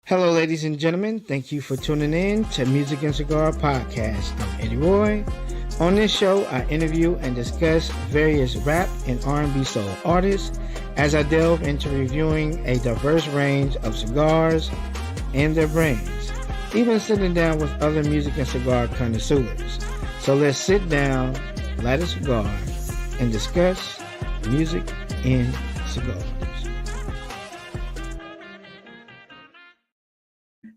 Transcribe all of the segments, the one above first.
Hello, ladies and gentlemen. Thank you for tuning in to Music and Cigar Podcast. I'm Eddie Roy. On this show, I interview and discuss various rap and R&B soul artists as I delve into reviewing a diverse range of cigars and their brands, even sitting down with other music and cigar connoisseurs. So let's sit down, light a cigar, and discuss music and cigars.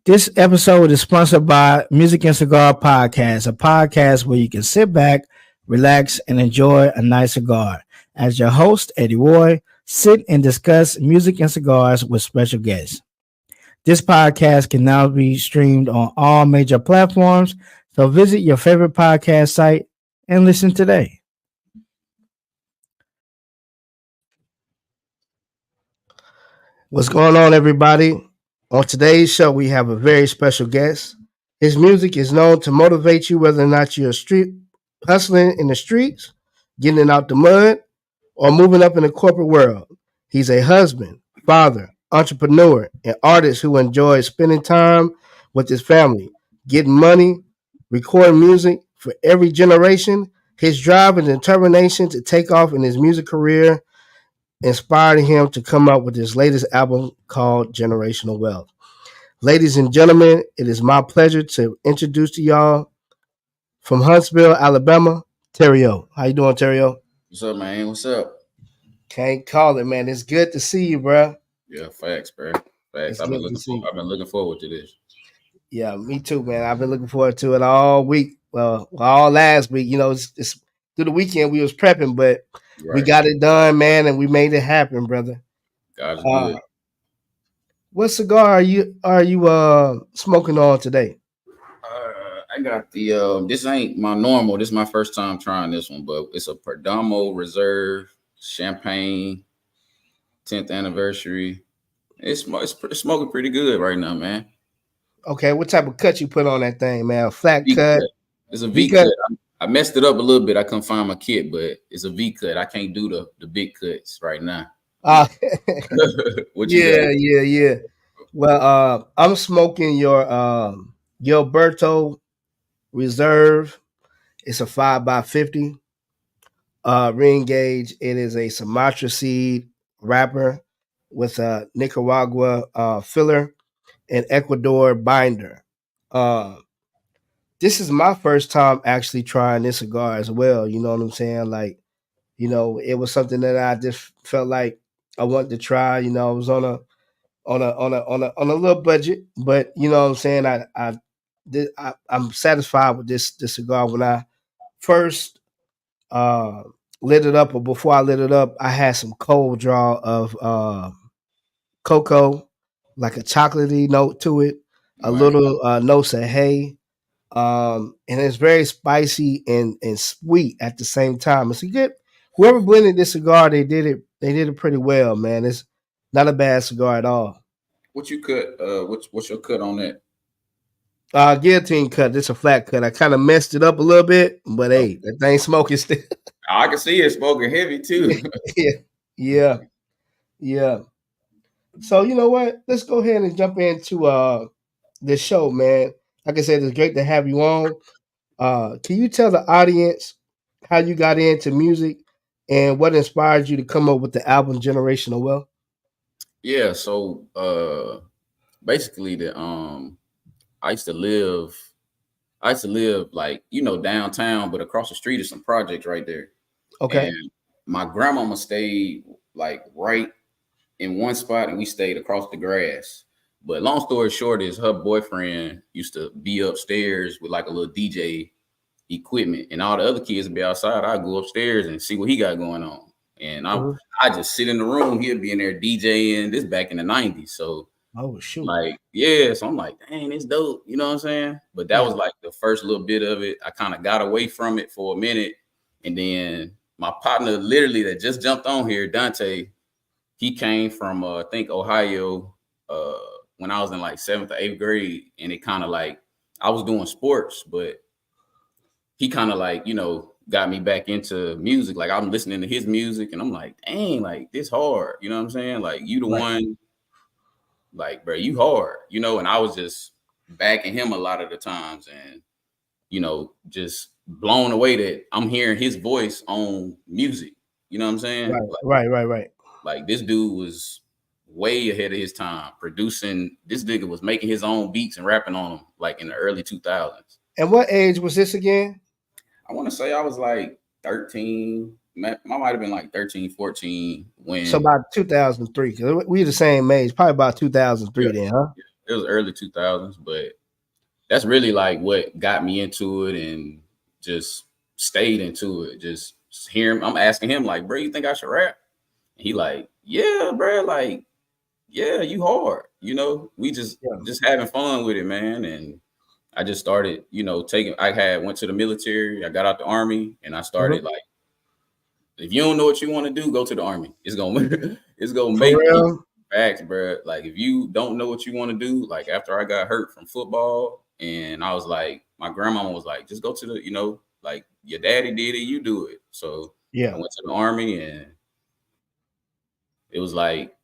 This episode is sponsored by Music and Cigar Podcast, a podcast where you can sit back, relax, and enjoy a nice cigar. As your host, Eddie Roy, sit and discuss music and cigars with special guests. This podcast can now be streamed on all major platforms, so visit your favorite podcast site and listen today. What's going on, everybody? On today's show, we have a very special guest. His music is known to motivate you whether or not you're street hustling in the streets, getting it out the mud, or moving up in the corporate world. He's a husband, father, entrepreneur, and artist who enjoys spending time with his family, getting money, recording music for every generation. His drive and determination to take off in his music career inspired him to come up with his latest album called Generational Wealth. Ladies and gentlemen, it is my pleasure to introduce to y'all from Huntsville, Alabama, Tario. How you doing, Tario? What's up, man? What's up? Can't call it, man. It's good to see you, bro. Yeah, facts, bro. Facts. I've been looking forward to this. Yeah, me too, man. I've been looking forward to it all week. Well, all last week. You know, it's through the weekend we was prepping, but we got it done, man, and we made it happen, brother. God's good. What cigar are you smoking on today? I got the this ain't my normal. This is my first time trying this one, but it's a Perdomo Reserve Champagne 10th anniversary. It's smoking pretty good right now, man. Okay, what type of cut you put on that thing, man? Flat cut. It's a V cut. I messed it up a little bit. I couldn't find my kit, but it's a V cut. I can't do the big cuts right now. What you got? Yeah. Well, I'm smoking your Gilberto Reserve. It's a 5x50 ring gauge. It is a Sumatra seed wrapper with a Nicaragua filler and Ecuador binder. This is my first time actually trying this cigar as well. You know what I'm saying? Like, you know, it was something that I just felt like I wanted to try. You know, I was on a little budget, but you know what I'm saying. I'm satisfied with this cigar. When I first lit it up, or before I lit it up, I had some cold draw of cocoa, like a chocolatey note to it, a little notes of hay. And it's very spicy and sweet at the same time. It's a good. Whoever blended this cigar, they did it pretty well, man. It's not a bad cigar at all. What you cut? What's your cut on that? Guillotine cut. It's a flat cut. I kind of messed it up a little bit, but hey, that thing smoking still. I can see it smoking heavy too. Yeah. So you know what? Let's go ahead and jump into this show, man. Like I said, it's great to have you on. Can you tell the audience how you got into music and what inspired you to come up with the album Generational Wealth? Yeah, so basically I used to live like, you know, downtown, but across the street is some projects right there. Okay. And my grandmama stayed like right in one spot and we stayed across the grass. But long story short is her boyfriend used to be upstairs with like a little DJ equipment, and all the other kids would be outside. I'd go upstairs and see what he got going on. And I just sit in the room. He'd be in there DJing. This back in the 90s. So shoot. Like, yeah. So I'm like, dang, it's dope. You know what I'm saying? But that was like the first little bit of it. I kind of got away from it for a minute. And then my partner literally that just jumped on here, Dante, he came from I think Ohio when I was in like 7th or 8th grade. And it kind of like I was doing sports, but he kind of like, you know, got me back into music. Like I'm listening to his music and I'm like, dang, like this hard. You know what I'm saying? Like you the one like, bro, you hard, you know. And I was just backing him a lot of the times, and you know, just blown away that I'm hearing his voice on music. You know what I'm saying? Right, right, right, right. Like this dude was way ahead of his time producing. This nigga was making his own beats and rapping on them like in the early 2000s. And what age was this again? I want to say I was like 13. I might have been like 13, 14 So when, about 2003. 'Cause we the same age, probably about yeah, 2003 then, huh? it was early 2000s, but that's really like what got me into it and just stayed into it. Just hearing, I'm asking him like, bro, you think I should rap? And he like, yeah, bro, like, yeah, you hard. You know, we Yeah. just having fun with it, man. And I just started, you know, taking. I had went to the military. I got out the army, and I started Mhm. like, if you don't know what you want to do, go to the army. It's gonna it's gonna For make you real? facts, bro. Like if you don't know what you want to do, like after I got hurt from football, and I was like, my grandma was like, just go to the, you know, like your daddy did it, you do it. So I Yeah, went to the army, and it was like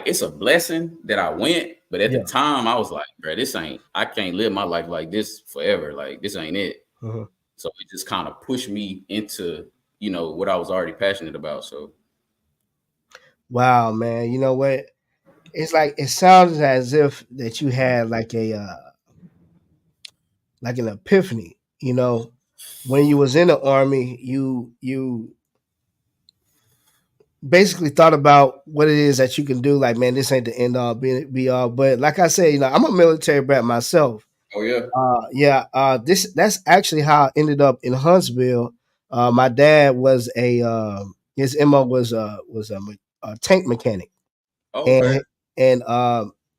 it's a blessing that I went, but at the yeah. time I was like, bro, this ain't. I can't live my life like this forever. Like this ain't it. Mhm. So it just kind of pushed me into, you know, what I was already passionate about. So Wow, man. You know what? It's like it sounds as if that you had like an epiphany. You know, when you was in the army, you basically thought about what it is that you can do. Like, man, this ain't the end all be all. But like I said, you know, I'm a military brat myself. oh yeah, Yeah. This that's actually how I ended up in Huntsville. My dad was his MO was a tank mechanic, okay, and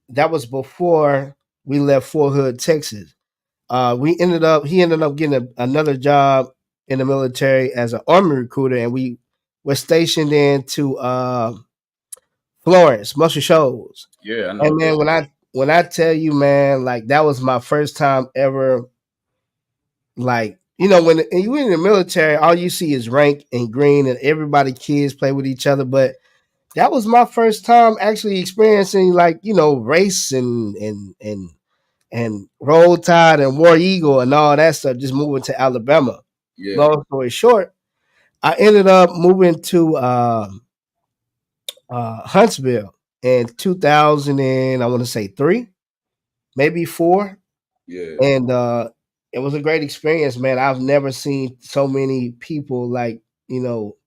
that was before we left Fort Hood, Texas. He ended up getting another job in the military as an army recruiter, and we were stationed into Florence, Muscle Shoals. yeah, I know And what that man, is. when I tell you, man, like that was my first time ever. Like, you know, when you in the military, all you see is rank and green, and everybody kids play with each other. But that was my first time actually experiencing, like, you know, race and roll tide and war eagle and all that stuff. Just moving to Alabama. Yeah, Long story short, I ended up moving to Huntsville in 2000 and I want to say three, maybe four, yeah, and it was a great experience, man. I've never seen so many people like, you know,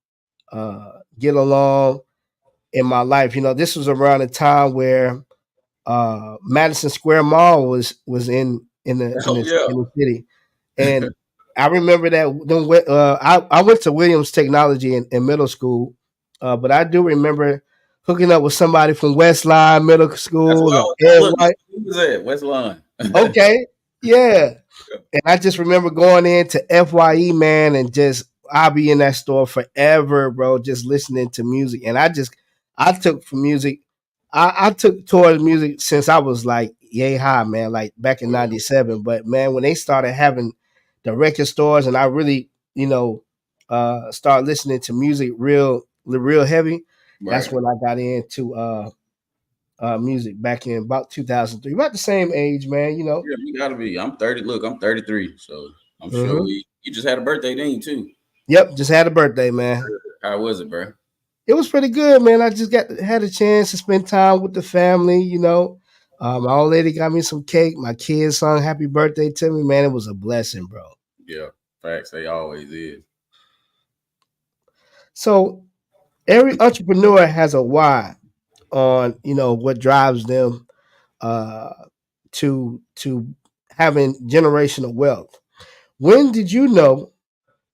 get along in my life. You know, this was around a time where Madison Square Mall was oh yeah, in the city, and I remember that. I went to Williams Technology in middle school, but I do remember hooking up with somebody from Westline Middle that's School what I or was. Ed Look, that's White. what he was at West Lawn. Okay, yeah, and I just remember going into FYE, man, and just I'll be in that store forever, bro, just listening to music. And I took for music, I took towards music since I was like yay high, man, like back in Oh yeah, '97. But man, when they started having the record stores, and I really, you know, started listening to music real heavy, that's right. when I got into music back in about 2003. About the same age, man, you know. Yeah, you gotta be. I'm 30. Look, I'm 33, so I'm sure Hmm. we. You just had a birthday, didn't you too? Yep, just had a birthday, man. How was it, bro? It was pretty good, man. I just had a chance to spend time with the family, you know. My old lady got me some cake. My kids sung happy birthday to me, man. It was a blessing, bro. Yeah, facts. They always is. So every entrepreneur has a why on, you know, what drives them uh to having generational wealth. When did you know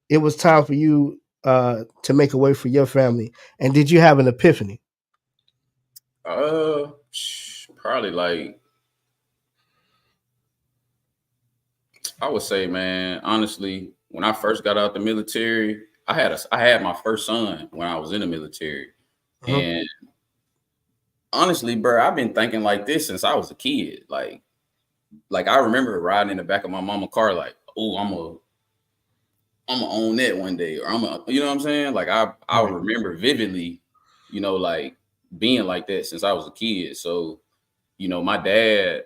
it was time for you to make a way for your family? And did you have an epiphany? Probably like I would say, man, honestly, when I first got out the military, I had my first son when I was in the military. Uh-huh. And honestly, bro, I've been thinking like this since I was a kid. Like I remember riding in the back of my mama car like, "Oh, I'm gonna own that one day," or I'm a, you know what I'm saying? Like I Right. remember vividly, you know, like being like that since I was a kid. So, my dad,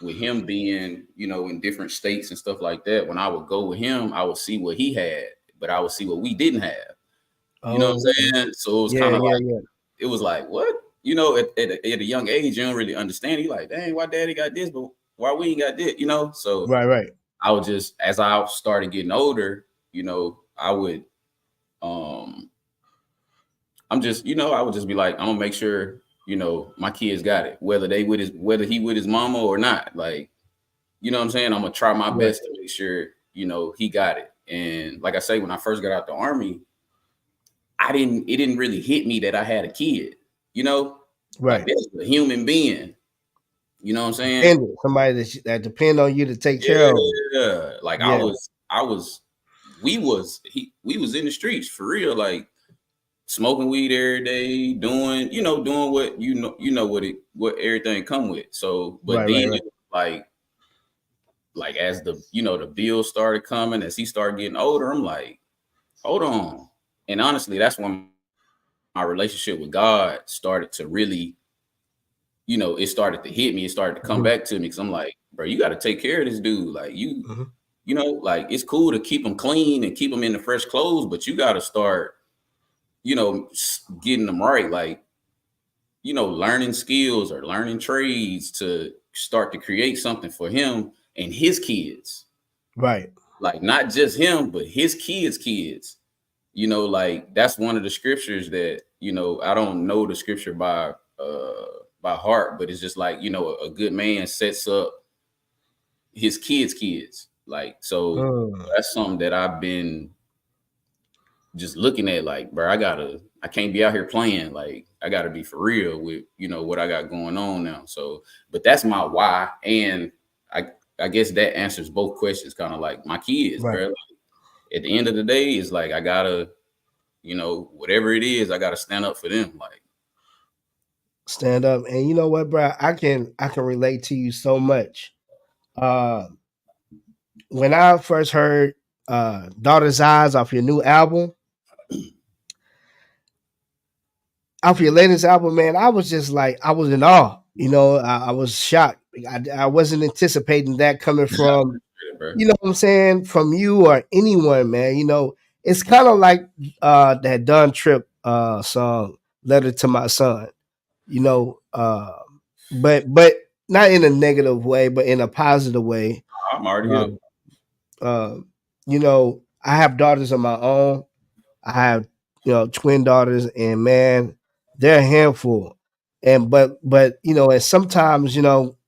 with him being, in different states and stuff like that, when I would go with him, I would see what he had, but I would see what we didn't have. You know what Oh, I'm saying? So it was yeah, kind of yeah, like, yeah. it was like, what? At a young age, you don't really understand. You like, dang, why daddy got this, but why we ain't got this, So Right, right, I would just, as I started getting older, I would, um, I would just be like, I'm gonna make sure, my kids got it, whether he with his mama or not. Like, you know what I'm saying? I'm gonna try my right, best to make sure, he got it. And like I say, when I first got out the army, it didn't really hit me that I had a kid, you know, like right. this is a human being, you know what I'm saying? Dependent, somebody that depend on you to take care of them. Yeah. Like Yeah, we was in the streets for real, like smoking weed every day, doing what what everything come with. So, but right, then right, right. like as the bills started coming, as he started getting older, I'm like, hold on. And honestly, that's when my relationship with God started to really, it started to hit me. It started to come Hmm. back to me because I'm like, bro, you got to take care of this dude. Like Hmm. like it's cool to keep him clean and keep him in the fresh clothes, but you got to start, getting them right. Like, learning skills or learning trades to start to create something for him and his kids. Right, Like not just him, but his kids. Like that's one of the scriptures that, I don't know the scripture by heart, but it's just like, a good man sets up his kids. Like, so mm, that's something that I've been just looking at, like, bro, I can't be out here playing. Like, I gotta be for real with, what I got going on now. So, but that's my why. And I I guess that answers both questions, kind of like my kids, right. bro. Like, at the end of the day, it's like I gotta, whatever it is, I gotta stand up for them. Like, Stand up, and you know what, bro? I can relate to you so much. Uh, when I first heard "Daughter's Eyes" off your new album, off your latest album, man, I was just like, I was in awe. I was shocked. I wasn't anticipating that coming from, bro. what I'm saying, from you or anyone, man. It's kind of like that Don Trip song, "Letter to My Son." You know, but not in a negative way, but in a positive way. I'm already here. Um, uh, I have daughters of my own. I have, twin daughters, and man, they're a handful. And but and sometimes,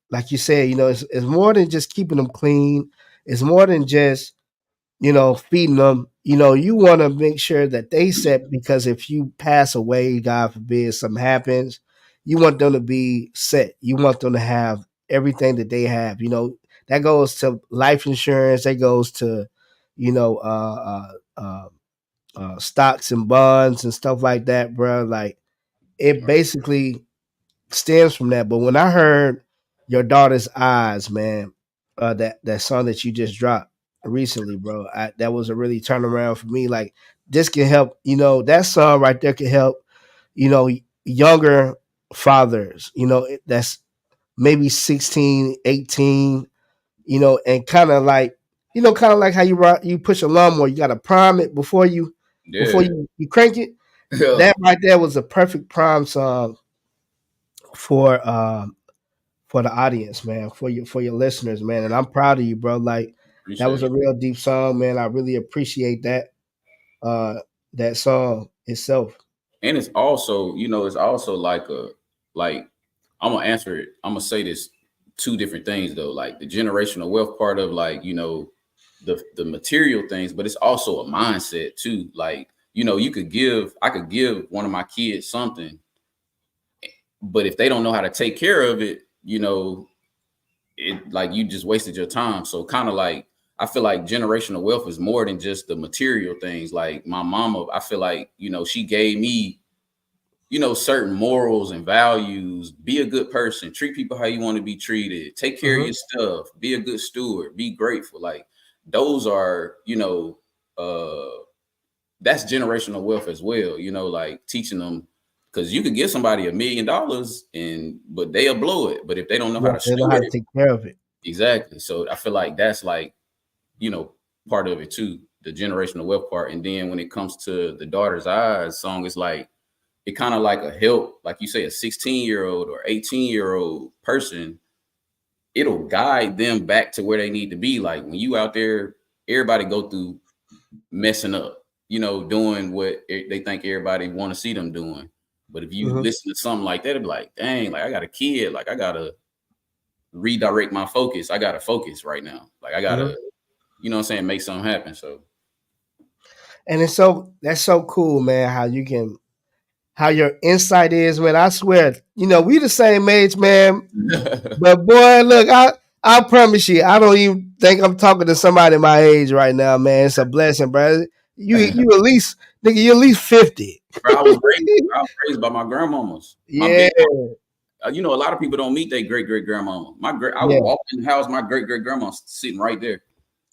like you said, it's more than just keeping them clean. It's more than just feeding them. You want to make sure that they set, because if you pass away, God forbid, something happens, you want them to be set. You want them to have everything that they have. That goes to life insurance. That goes to, you know, stocks and bonds and stuff like that, bro. Like, it basically stems from that. But when I heard your daughter's eyes, man, that song that you just dropped recently, bro, that was a really turnaround for me. Like, this can help. That song right there can help. Younger fathers. That's maybe 16, 18. And kind of like how you push a lawnmower. You got to prime it before you before Yeah. you crank it. Yeah. That right there was a perfect prime song for for the audience, man, for your listeners, man. And I'm proud of you, bro. Like, that was Appreciate a it. real deep song, man. I really appreciate uh that song itself. And it's also like I'm gonna answer it. I'm gonna say this two different things though, like the generational wealth part of, like, the material things, but it's also a mindset too. Like, I could give one of my kids something, but if they don't know how to take care of it, it, like, you just wasted your time. So kind of like, I feel like generational wealth is more than just the material things. Like my mama, I feel like, she gave me, certain morals and values. Be a good person, treat people how you want to be treated, take care of Hmm. your stuff, be a good steward, be grateful. Like, those are, that's generational wealth as well, like teaching them. because you could give somebody $1 million and but they'll blow it. But if they don't know how Yeah, to they know steward how to it, take care of it. exactly. So I feel like that's like, you know, part of it too, the generational wealth part. And then when it comes to the Daughter's Eyes song, it's like it kind of like a help, like you say, a 16-year-old or 18-year-old person, it'll guide them back to where they need to be. Like when you out there, everybody go through messing up, doing what they think everybody want to see them doing. But if you Hmm. listen to something like that, it'll be like, dang, like I got a kid, like I gotta redirect my focus. I gotta focus right now. Like I Hmm. gotta, what I'm saying, make something happen. So And it's so that's so cool, man. How your insight is, man. I swear, we the same age, man. But boy, look, I promise you, I don't even think I'm talking to somebody my age right now, man. It's a blessing, bro. You at least, nigga, you at least 50. bro, I was raised by my grandmamas. My Yeah, big a lot of people don't meet their great great grandmama. I would yeah. walk in the house, my great great grandma sitting right there.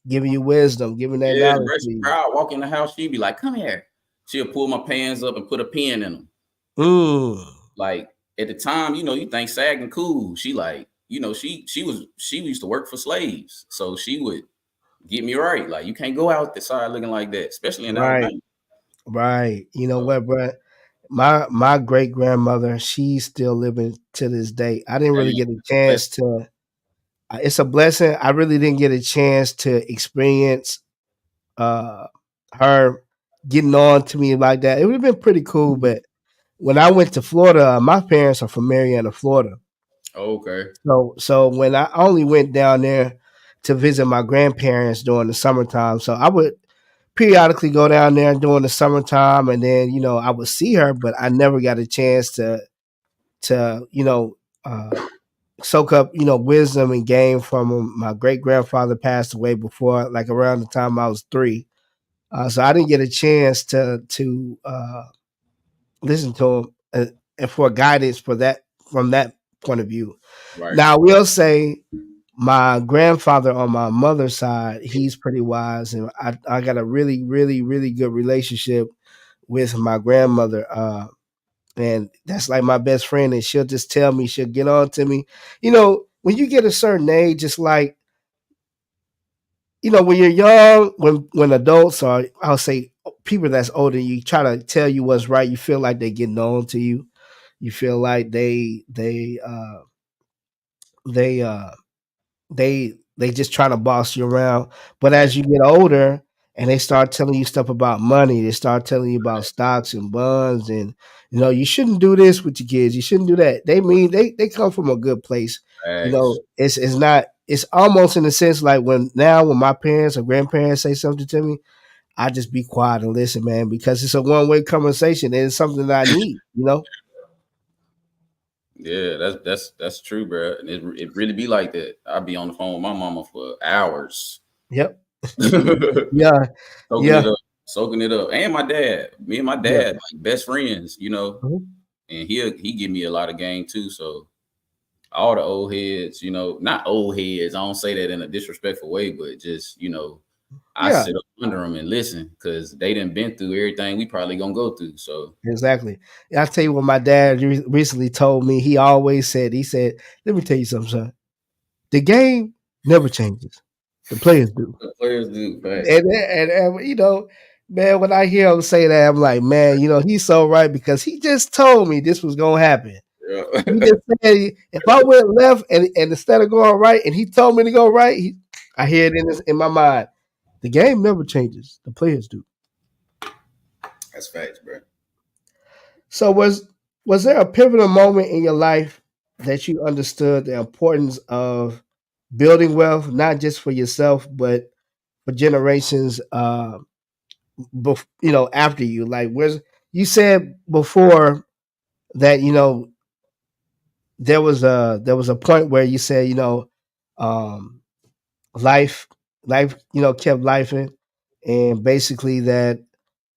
Giving you wisdom, giving that Yeah, knowledge bro, to she you. proud. Walk in the house, she'd be like, "Come here." She'll pull my pants up and put a pen in them. Mm, Like at the time, you think sagging cool. She like, she used to work for slaves, so she would get me right. Like you can't go out the side looking like that, especially in right, Alabama. right. You know So, what, bro? My great grandmother, she's still living to this day. I didn't damn, really get a it's a blessing. chance to. It's a blessing. I really didn't get a chance to experience uh her getting on to me like that. It would have been pretty cool, but when I went to Florida, my parents are from Marietta, Florida. Okay, So when I only went down there to visit my grandparents during the summertime, so I would periodically go down there during the summertime, and then I would see her, but I never got a chance to soak up wisdom and gain from him. My great grandfather passed away before, like around the time I was 3. So I didn't get a chance to listen to him and for guidance for that from that point of view. right, Now I will say my grandfather on my mother's side, he's pretty wise, and I got a really, really, really good relationship with my grandmother. And that's like my best friend, and she'll just tell me, she'll get on to me. When you get a certain age, it's like, when you're young, when adults are, I'll say people that's older, you try to tell you what's right. You feel like they're getting on to you. You feel like they they just trying to boss you around. But as you get older and they start telling you stuff about money, they start telling you about stocks and bonds, and you shouldn't do this with your kids. You shouldn't do that. They mean they come from a good place. thanks. It's not. It's almost in a sense like when my parents or grandparents say something to me, I just be quiet and listen, man, because it's a one-way conversation and it's something that I need. Yeah, that's true, bro. And it really be like that. I'd be on the phone with my mama for hours, Yep. soaking Yeah. it Yeah. up, soaking it up. And my dad, me and my Yeah. dad, like best friends, Mhm. and he give me a lot of game too. So all the old heads, not old heads. I don't say that in a disrespectful way, but just I Yeah. sit up under them and listen because they done been through everything we probably gonna go through. So Exactly. I tell you what my dad recently told me. He always said, he said, "Let me tell you something, son. The game never changes. The players do." the players do facts. And man, when I hear him say that, I'm like, man, he's so right because he just told me this was gonna happen. Yeah. He just said if I went left and instead of going right, and he told me to go right, I hear it in my mind. The game never changes. The players do. That's facts, bro. So was there a pivotal moment in your life that you understood the importance of building wealth, not just for yourself, but for generations after you? Like where's you said before that, there was a point where you said, um life life, kept life in, and basically that,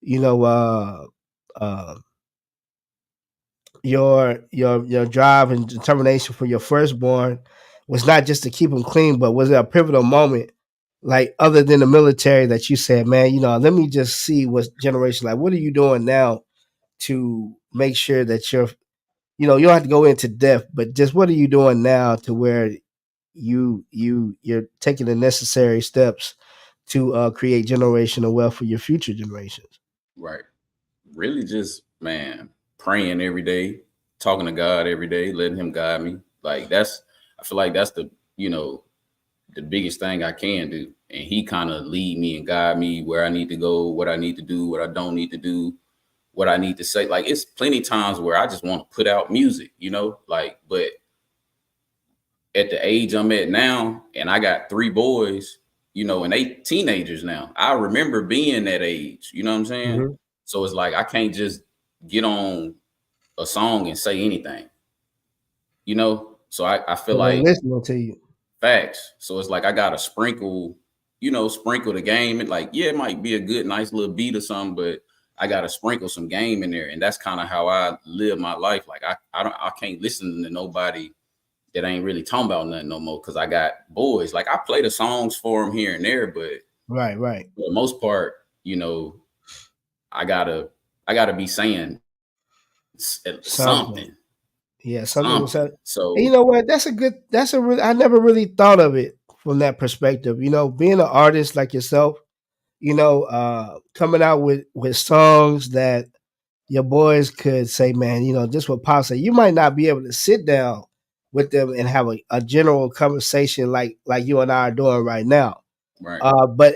you know, uh your drive and determination for your firstborn was not just to keep him clean, but was it a pivotal moment, like other than the military, that you said, man, let me just see what generation, like what are you doing now to make sure that you don't have to go into depth, but just what are you doing now to where you're taking the necessary steps to create generational wealth for your future generations. Right. Really just, man, praying every day, talking to God every day, letting him guide me. Like that's I feel like that's the biggest thing I can do. And he kind of lead me and guide me where I need to go, what I need to do, what I don't need to do, what I need to say. Like it's plenty times where I just want to put out music, like, but at the age I'm at now, and I got three boys, and they teenagers now. I remember being that age, you know what I'm saying? Mm-hmm. So it's like I can't just get on a song and say anything. So I feel So they're like listening to you. facts. So it's like I gotta sprinkle the game. And like, yeah, it might be a good, nice little beat or something, but I gotta sprinkle some game in there. And that's kind of how I live my life. Like I can't listen to nobody that ain't really talking about nothing no more because I got boys. Like I play the songs for them here and there, but Right, right. for the most part, I gotta be saying Something. something, Yeah, something was something. said. And you So know what? I never really thought of it from that perspective. Being an artist like yourself, coming out with songs that your boys could say, man, this what Pop say. You might not be able to sit down with them and have a general conversation like you and I are doing right now. right, But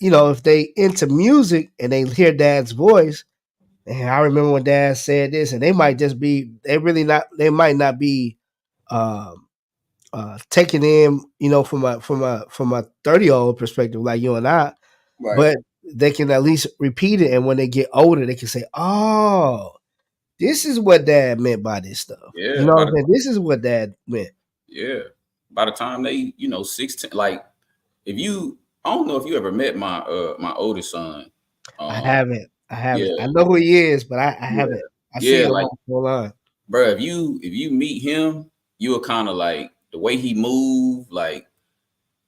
if they into music and they hear Dad's voice, and I remember when Dad said this, and they might not be um, taking in, from a 30-year-old perspective like you and I, right, but they can at least repeat it, and when they get older, they can say, "Oh, this is what Dad meant by this stuff." You yeah. know what I'm saying? This is what Dad meant. Yeah, by the time they 16, like if you I don't know if you ever met my oldest son. I um haven't. I yeah, haven't. I know who he is, but I yeah, haven't. I see yeah, him like, on online. bro, if you meet him, you will kind of like the way he move, like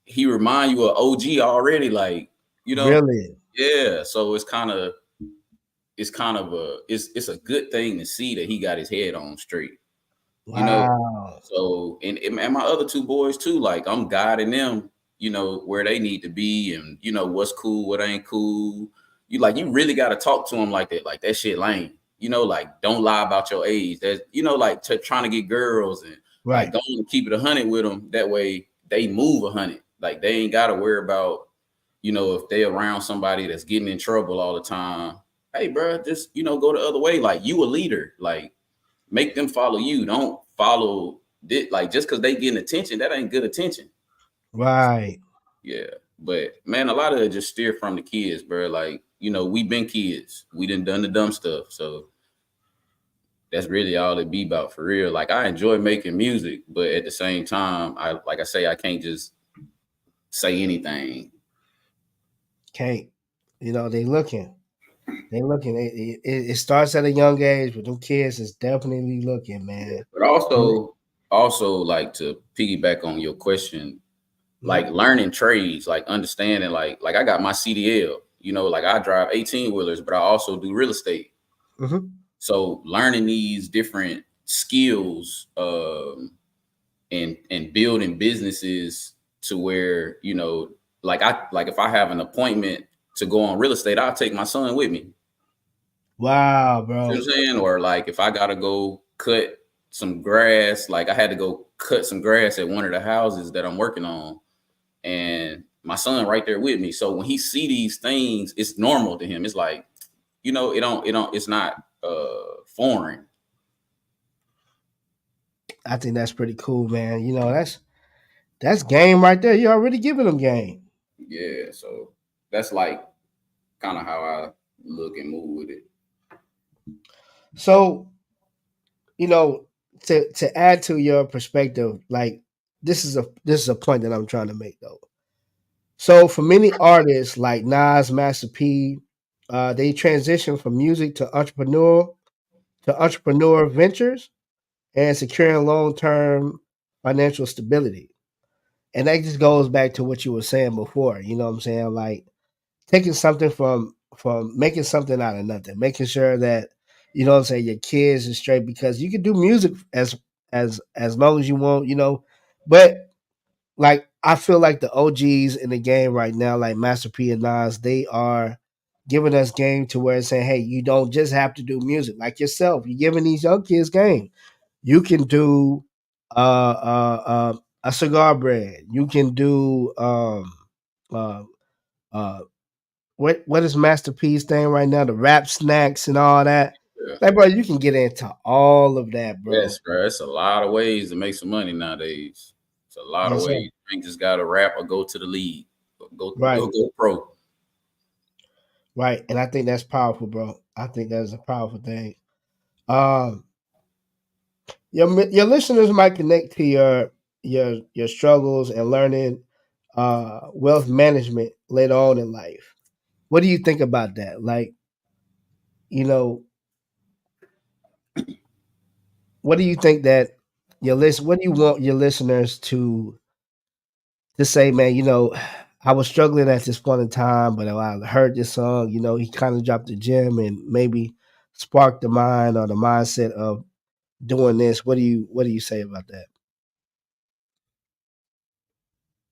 he remind you of OG already, like, you know Really? yeah. So it's a good thing to see that he got his head on straight. you know Wow. So, and my other two boys too, like I'm guiding them, where they need to be, and what's cool, what ain't cool. You really got to talk to them like that. Like that shit lame. Like don't lie about your age. That's like trying to get girls, and like Right. go and keep it 100 with them. That way they move 100. Like they ain't got to worry about if they around somebody that's getting in trouble all the time. Hey, bro, just go the other way. Like you a leader. Like make them follow you. Don't follow this. Like just because they getting attention, that ain't good attention. Right. Yeah. But man, a lot of it just steer from the kids, bro. Like, we been kids. We done the dumb stuff. So that's really all it be about for real. Like I enjoy making music, but at the same time, like I say, I can't just say anything. Can't. They looking. They looking. It starts at a young age, but them kids is definitely looking, man. But also like to piggyback on your question, like Mm-hmm. learning trades, like understanding, like I got my CDL, like I drive 18 wheelers, but I also do real estate. Mm-hmm. So learning these different skills, and building businesses to where, like if I have an appointment to go on real estate, I'll take my son with me. Wow, You know bro. what I'm saying? Or like if I gotta go cut some grass, like I had to go cut some grass at one of the houses that I'm working on, and my son right there with me. So when he see these things, it's normal to him. It's like, it's not foreign. I think that's pretty cool, man. That's game right there. You already giving them game. Yeah. So that's like kind of how I look and move with it. So, you know, to add to your perspective, like this is a point that I'm trying to make though. So for many artists like Nas, Master P, they transition from music to entrepreneur ventures and securing long term financial stability. And that just goes back to what you were saying before. You know what I'm saying? Like taking something from from making something out of nothing, making sure that you know what I'm saying your kids is straight because you can do music as long as you want, you know. But like I feel like the OGs in the game right now, like Master P and Nas, they are giving us game to where it's saying, hey, you don't just have to do music like yourself. You're giving these young kids game. You can do a cigar brand. You can do uh, uh, what is Master P's thing right now? The rap snacks and all that. Yeah. Like, bro, you can get into all of that, bro. Yes, bro. It's a lot of ways to make some money nowadays. It's a lot of Yes, sir. ways. You ain't just got to rap or go to the league. Right, Go pro. right. And I think that's powerful, bro. I think that's a powerful thing. Um, your listeners might connect to your struggles and learning wealth management later on in life. What do you think about that? Like, you know, what do you think that your list? What do you want your listeners to say, man? You know, I was struggling at this point in time, but I heard this song. You know, he kind of dropped the gem and maybe sparked the mind or the mindset of doing this. What do you say about that?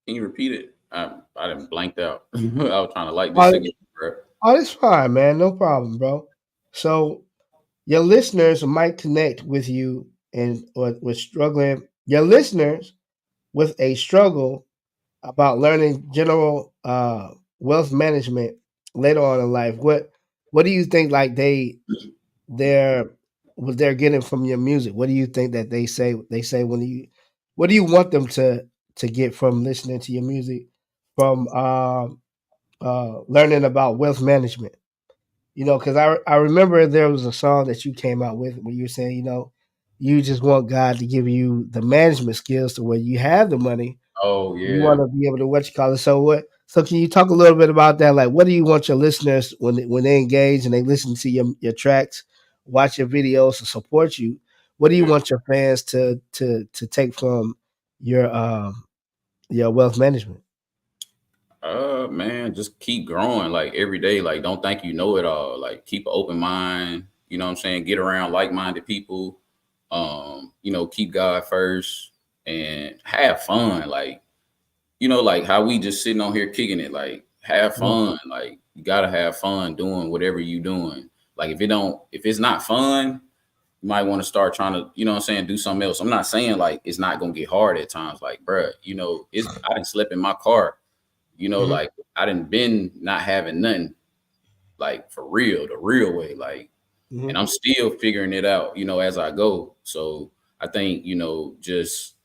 Can you repeat it? I didn't blanked out. I was trying to light this Oh, cigarette, bro. oh, that's fine, man. No problem, bro. So your listeners might connect with you and or with struggling. Your listeners with a struggle about learning general wealth management later on in life. What do you think like they're what they're getting from your music? What do you think that they say when you what do you want them to get from listening to your music from learning about wealth management? You know, because I remember there was a song that you came out with where you were saying, you know, you just want God to give you the management skills to where you have the money. Oh You yeah. want to be able to what you call it. So what? So can you talk a little bit about that? Like, what do you want your listeners when they engage and they listen to your tracks, watch your videos, to support you? What do you Yeah. want your fans to take from your wealth management? Man, just keep growing like every day. Like, don't think you know it all. Like, keep an open mind. You know what I'm saying? Get around like-minded people. Keep God first and have fun. Like, like how we just sitting on here kicking it. Like, have Yeah. fun. Like, you gotta have fun doing whatever you doing. Like, if it's not fun, you might want to start trying to, you know what I'm saying, do something else. I'm not saying like it's not gonna get hard at times. Like, bruh, I didn't sleep in my car. Hmm. Like I didn't been not having nothing, like for real, the real way. Like, and Hmm. I'm still figuring it out, as I go. So I think, just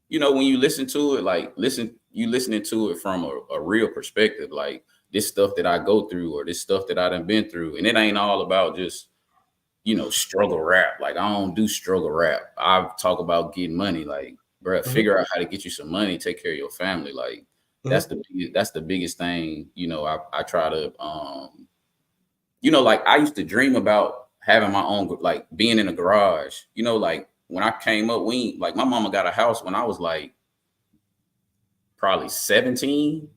when you listen to it, like you listening to it from a real perspective, like this stuff that I go through or this stuff that I done been through. And it ain't all about just struggle rap. Like I don't do struggle rap. I talk about getting money. Like, bro, Hmm. figure out how to get you some money, take care of your family. Like Hmm. that's the biggest thing. I try to like I used to dream about having my own, like being in a garage. Like when I came up, like my mama got a house when I was like probably 17.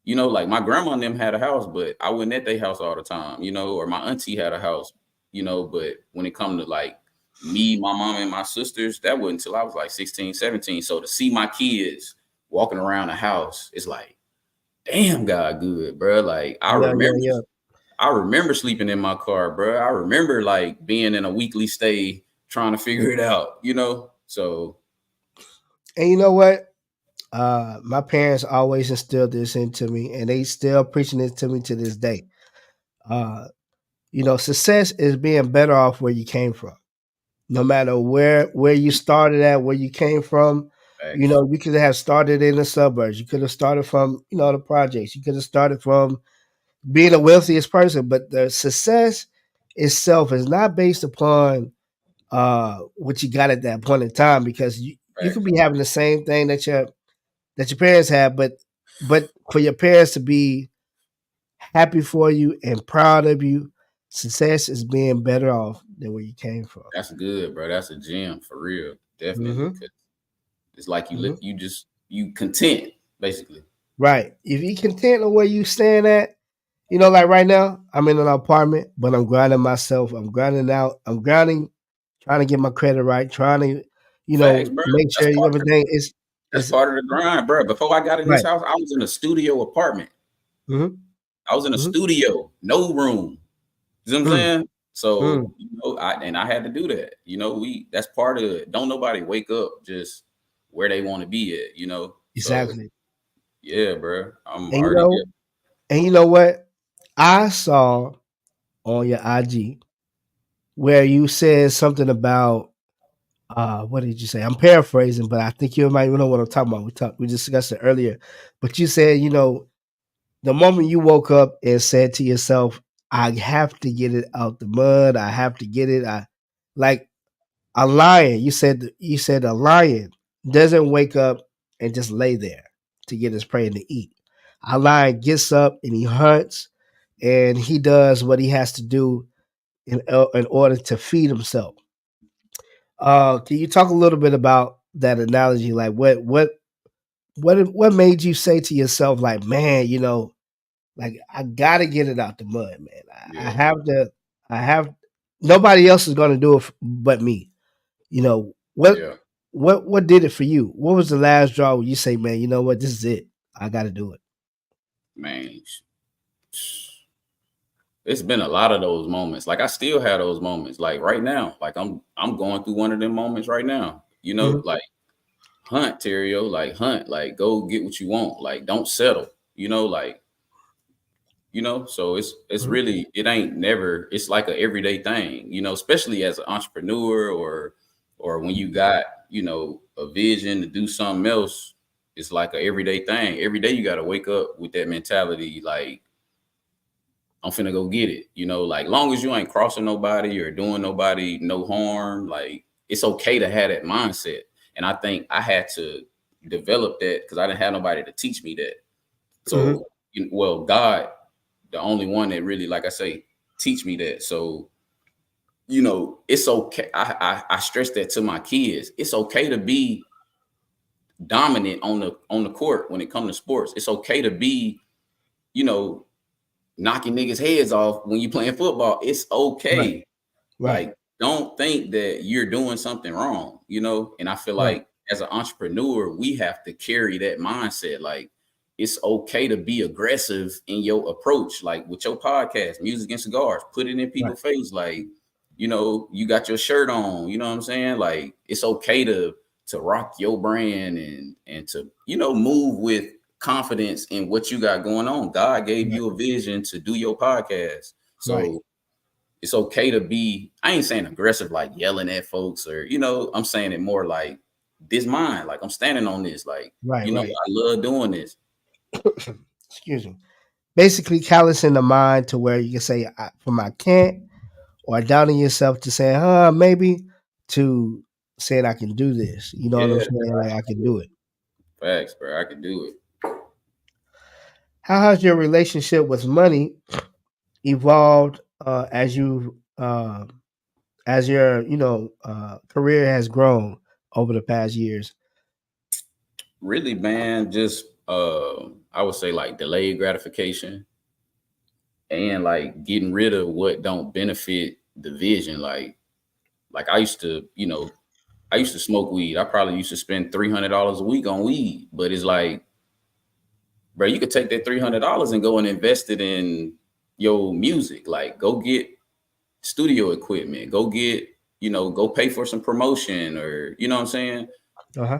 Like my grandma and them had a house, but I wasn't at their house all the time, or my auntie had a house, but when it come to like me, my mom and my sisters, that wasn't until I was like 16, 17. So to see my kids walking around the house, it's like, damn, God good, bro. Like Yeah, yeah, yeah. I remember sleeping in my car, bro. I remember like being in a weekly stay trying to figure it out. So And you know what? My parents always instilled this into me, and they still preaching it to me to this day. Uh, you know, success is being better off where you came from. No matter where you started at, where you came from, you facts. know, you could have started in the suburbs. You could have started from, you know, the projects. You could have started from being the wealthiest person. But the success itself is not based upon what you got at that point in time because you could Facts. be having the same thing that your parents had, but for your parents to be happy for you and proud of you, success is being better off than where you came from. That's good, bro. That's a gem for real. Definitely. Hmm. It's like Hmm. you content basically. Right. If you content on where you stand at, like right now, I'm in an apartment, but I'm grinding myself. I'm grinding out. I'm grinding, trying to get my credit right, trying to, Facts, bro. make That's sure part of everything is that's is part of the grind, bro. Before I got in this right. house, I was in a studio apartment. Mm-hmm. I was in a Mm-hmm. studio, no room. You know what I'm Mm, saying? mm, So, I had to do that. That's part of it. Don't nobody wake up just where they want to be at. So exactly. yeah, bro. I'm And already there. you know what? I saw on your IG where you said something about what did you say? I'm paraphrasing, but I think you might know what I'm talking about. We discussed it earlier. But you said, the moment you woke up and said to yourself, I have to get it out the mud, I have to get it. I like a lion. You said a lion doesn't wake up and just lay there to get his prey and to eat. A lion gets up and he hunts and he does what he has to do in order to feed himself. Can you talk a little bit about that analogy? Like what made you say to yourself, like, man, like I gotta get it out the mud, man. I Yeah, have to. I have. Nobody else is gonna do it but me. You know what? yeah, What did it for you? What was the last draw where you say, man, you know what? This is it. I got to do it. man. It's been a lot of those moments. Like I still have those moments. Like right now, like I'm going through one of them moments right now. Mhm. Like hunt, Terrio, like hunt, like go get what you want. Like don't settle. Like so it's Mhm. really it ain't never it's like a everyday thing, especially as an entrepreneur or when you got a vision to do something else. It's like a everyday thing. Every day you got to wake up with that mentality, like I'm finna go get it. Like long as you ain't crossing nobody or doing nobody no harm, like it's okay to have that mindset. And I think I had to develop that because I didn't have nobody to teach me that. Mhm. So, well, God, the only one that really, like I say, teach me that. So, it's okay. I stress that to my kids. It's okay to be dominant on the court when it comes to sports. It's okay to be, you know, knocking niggas' heads off when you playing football. It's Right. okay. Right. Like, don't think that you're doing something wrong. And I feel Right. like as an entrepreneur, we have to carry that mindset. Like, it's okay to be aggressive in your approach, like with your podcast, Music and Cigars, put it in Right. people's face. Like, you got your shirt on, you know what I'm saying? Like, it's okay to rock your brand and to, move with confidence in what you got going on. God gave Right. you a vision to do your podcast. Right. So it's okay to be, I ain't saying aggressive, like yelling at folks or, I'm saying it more like this mine, like I'm standing on this, like, Right. Right. I love doing this. Excuse me. Basically, callous in the mind to where you can say, from I can't, or doubting yourself to say, maybe, to saying I can do this. You know what I'm Yeah, saying? Like I can do it. facts, bro. I could do it. How has your relationship with money evolved as your career has grown over the past years? Really, man, just I would say like delayed gratification and like getting rid of what don't benefit the vision. Like I used to smoke weed. I probably used to spend $300 a week on weed, but it's like, bro, you could take that $300 and go and invest it in your music. Like, go get studio equipment. Go get, go pay for some promotion, or you know what I'm saying. Uh huh.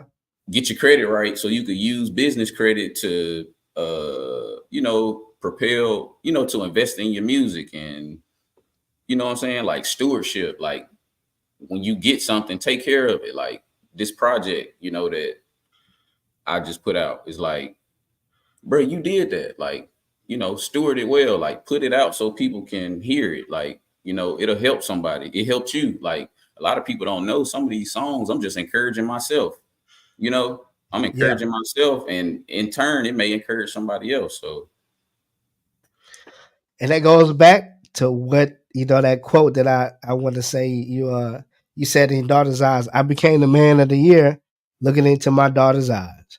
Get your credit right so you could use business credit to, propel, to invest in your music, and you know what I'm saying, like stewardship. Like when you get something, take care of it. Like this project, that I just put out is like, bro, you did that. Like, steward it well. Like, put it out so people can hear it. Like, it'll help somebody. It helped you. Like, a lot of people don't know some of these songs. I'm just encouraging myself. I'm Yeah, encouraging myself, and in turn, it may encourage somebody else. So, and that goes back to what that quote that I want to say. You said in your daughter's eyes, I became the man of the year, looking into my daughter's eyes,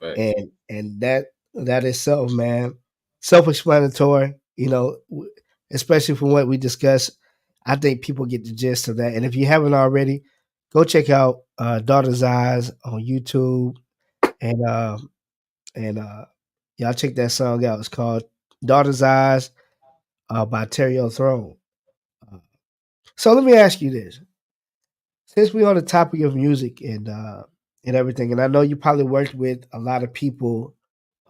facts. and that itself, man, self-explanatory. You know, especially from what we discussed, I think people get the gist of that. And if you haven't already, go check out Daughter's Eyes on YouTube and y'all check that song out. It's called Daughter's Eyes by Tario Throne. Uh, so let me ask you this: since we're on the topic of music and everything, and I know you probably worked with a lot of people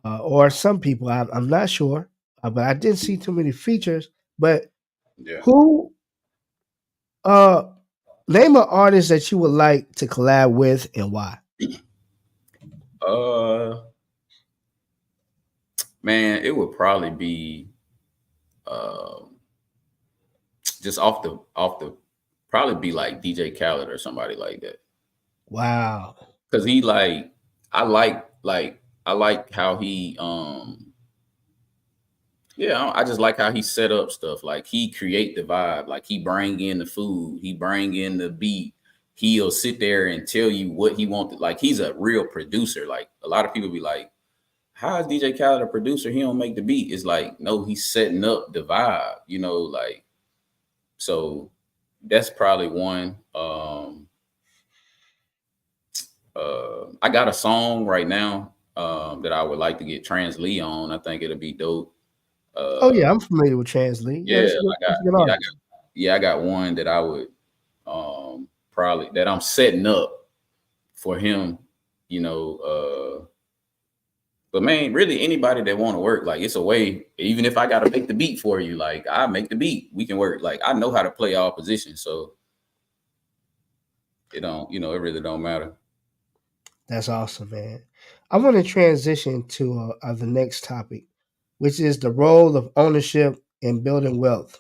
or some people. I'm not sure, but I didn't see too many features. But Yeah. who uh name an artist that you would like to collab with and why? Uh, man, it would probably be uh, just off the probably be like DJ Khaled or somebody like that. Wow. Cause he like I like how he yeah, I just like how he set up stuff. Like he create the vibe. Like he bring in the food. He bring in the beat. He'll sit there and tell you what he wants. Like he's a real producer. Like a lot of people be like, "How is DJ Khaled a producer? He don't make the beat." It's like, no, he's setting up the vibe. Like so. That's probably one. I got a song right now that I would like to get Trans Lee on. I think it'll be dope. Oh Uh, yeah, I'm familiar with Trans Lee. Yeah, yeah, that's a good artist. I got one that I would probably that I'm setting up for him. You know, but man, really anybody that want to work, like it's a way. Even if I got to make the beat for you, like I make the beat, we can work. Like I know how to play all positions, so it don't. It really don't matter. That's awesome, man. I want to transition to the next topic, which is the role of ownership in building wealth.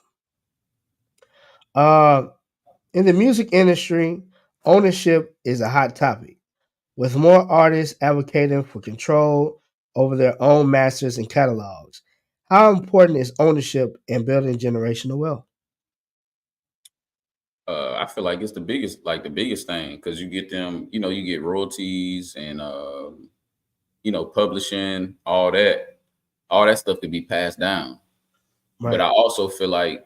Uh, in the music industry, ownership is a hot topic, with more artists advocating for control over their own masters and catalogs. How important is ownership in building generational wealth? I feel like it's the biggest thing because you get them, you get royalties and publishing, all that stuff could be passed down. But Right. I also feel like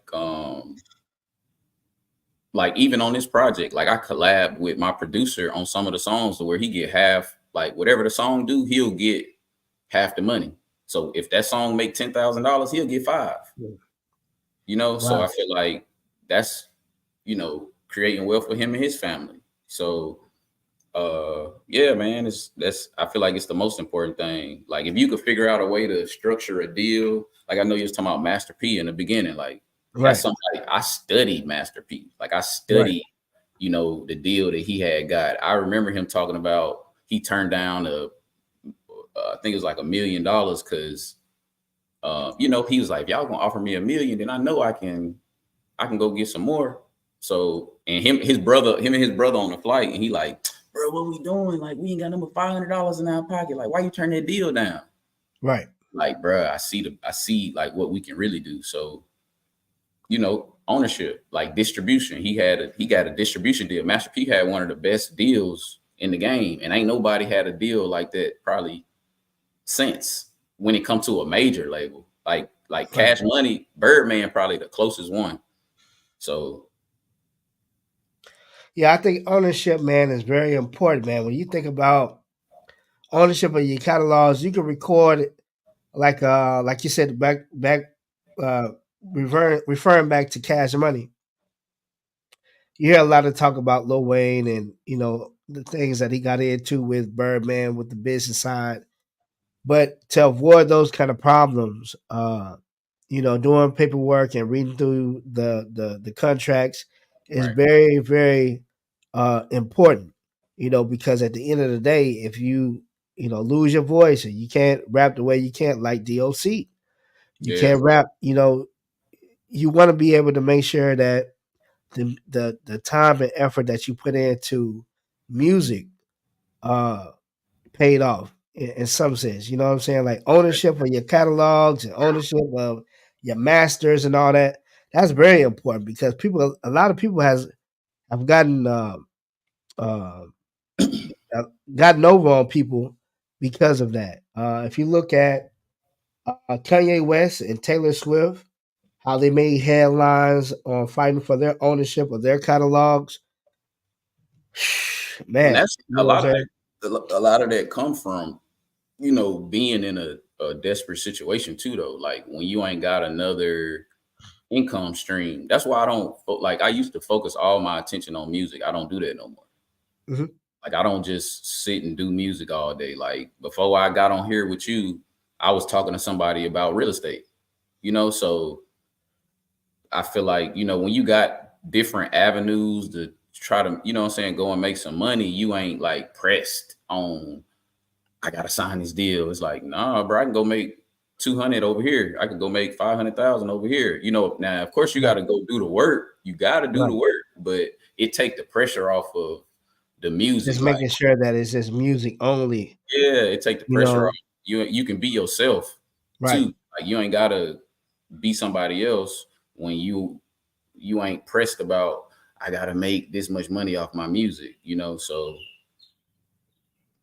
even on this project, like I collab with my producer on some of the songs to where he get half, like whatever the song do, he'll get half the money. So if that song make $10,000, he'll get five. So I Wow. feel like that's creating wealth for him and his family. So yeah, man, that's I feel like it's the most important thing. Like if you could figure out a way to structure a deal, like I know you was talking about Master P in the beginning, like that's Right. somebody I studied Master P. Like I Right. studied, the deal that he had got. I remember him talking about he turned down I think it was like $1 million because he was like, if y'all gonna offer me $1 million, then I know I can go get some more. So and him and his brother on the flight, and he like, bro, what we doing? Like, we ain't got number $500 in our pocket. Like, why you turn that deal down? Right. Like, bro, I see like what we can really do. So, ownership, like distribution. He got a distribution deal. Master P had one of the best deals in the game, and ain't nobody had a deal like that probably since when it comes to a major label. Like Right. Cash Money, Birdman probably the closest one. So Yeah, I think ownership, man, is very important, man. When you think about ownership of your catalogs, you can record it like you said uh referring back to Cash Money. You hear a lot of talk about Lil Wayne and the things that he got into with Birdman with the business side. But to avoid those kind of problems, doing paperwork and reading through the contracts is right, very, very important. Because at the end of the day, if you lose your voice and you can't rap the way you can't, like DOC, you yeah, can't rap. You want to be able to make sure that the time and effort that you put into music uh paid off in some sense. You know what I'm saying? Like ownership of your catalogs and ownership of your masters and all that. That's very important because a lot of people have uh, gotten over on people because of that. If you look at Kanye West and Taylor Swift, how they made headlines on fighting for their ownership of their catalogs. And Man, that's you know what I'm saying? a lot of that come from, you know, being in a desperate situation too, though. Like when you ain't got another income stream. That's why I don't like. I used to focus all my attention on music. I don't do that no more. Hmm. Like I don't just sit and do music all day. Like before I got on here with you, I was talking to somebody about real estate. You know, so I feel like, you know, when you got different avenues to try to, you know what I'm saying, go and make some money, you ain't like pressed on I gotta sign this deal. It's like, nah, bro, I can go make 200 over here. I could go make 500,000 over here. You know, now of course you got Right, to go do the work. You got to do the right. work, but it take the pressure off of the music. Just Like, making sure that it's just music only. yeah, it take the You pressure know, off. You can be yourself right. too. Like you ain't gotta be somebody else when you ain't pressed about I gotta make this much money off my music. You know, so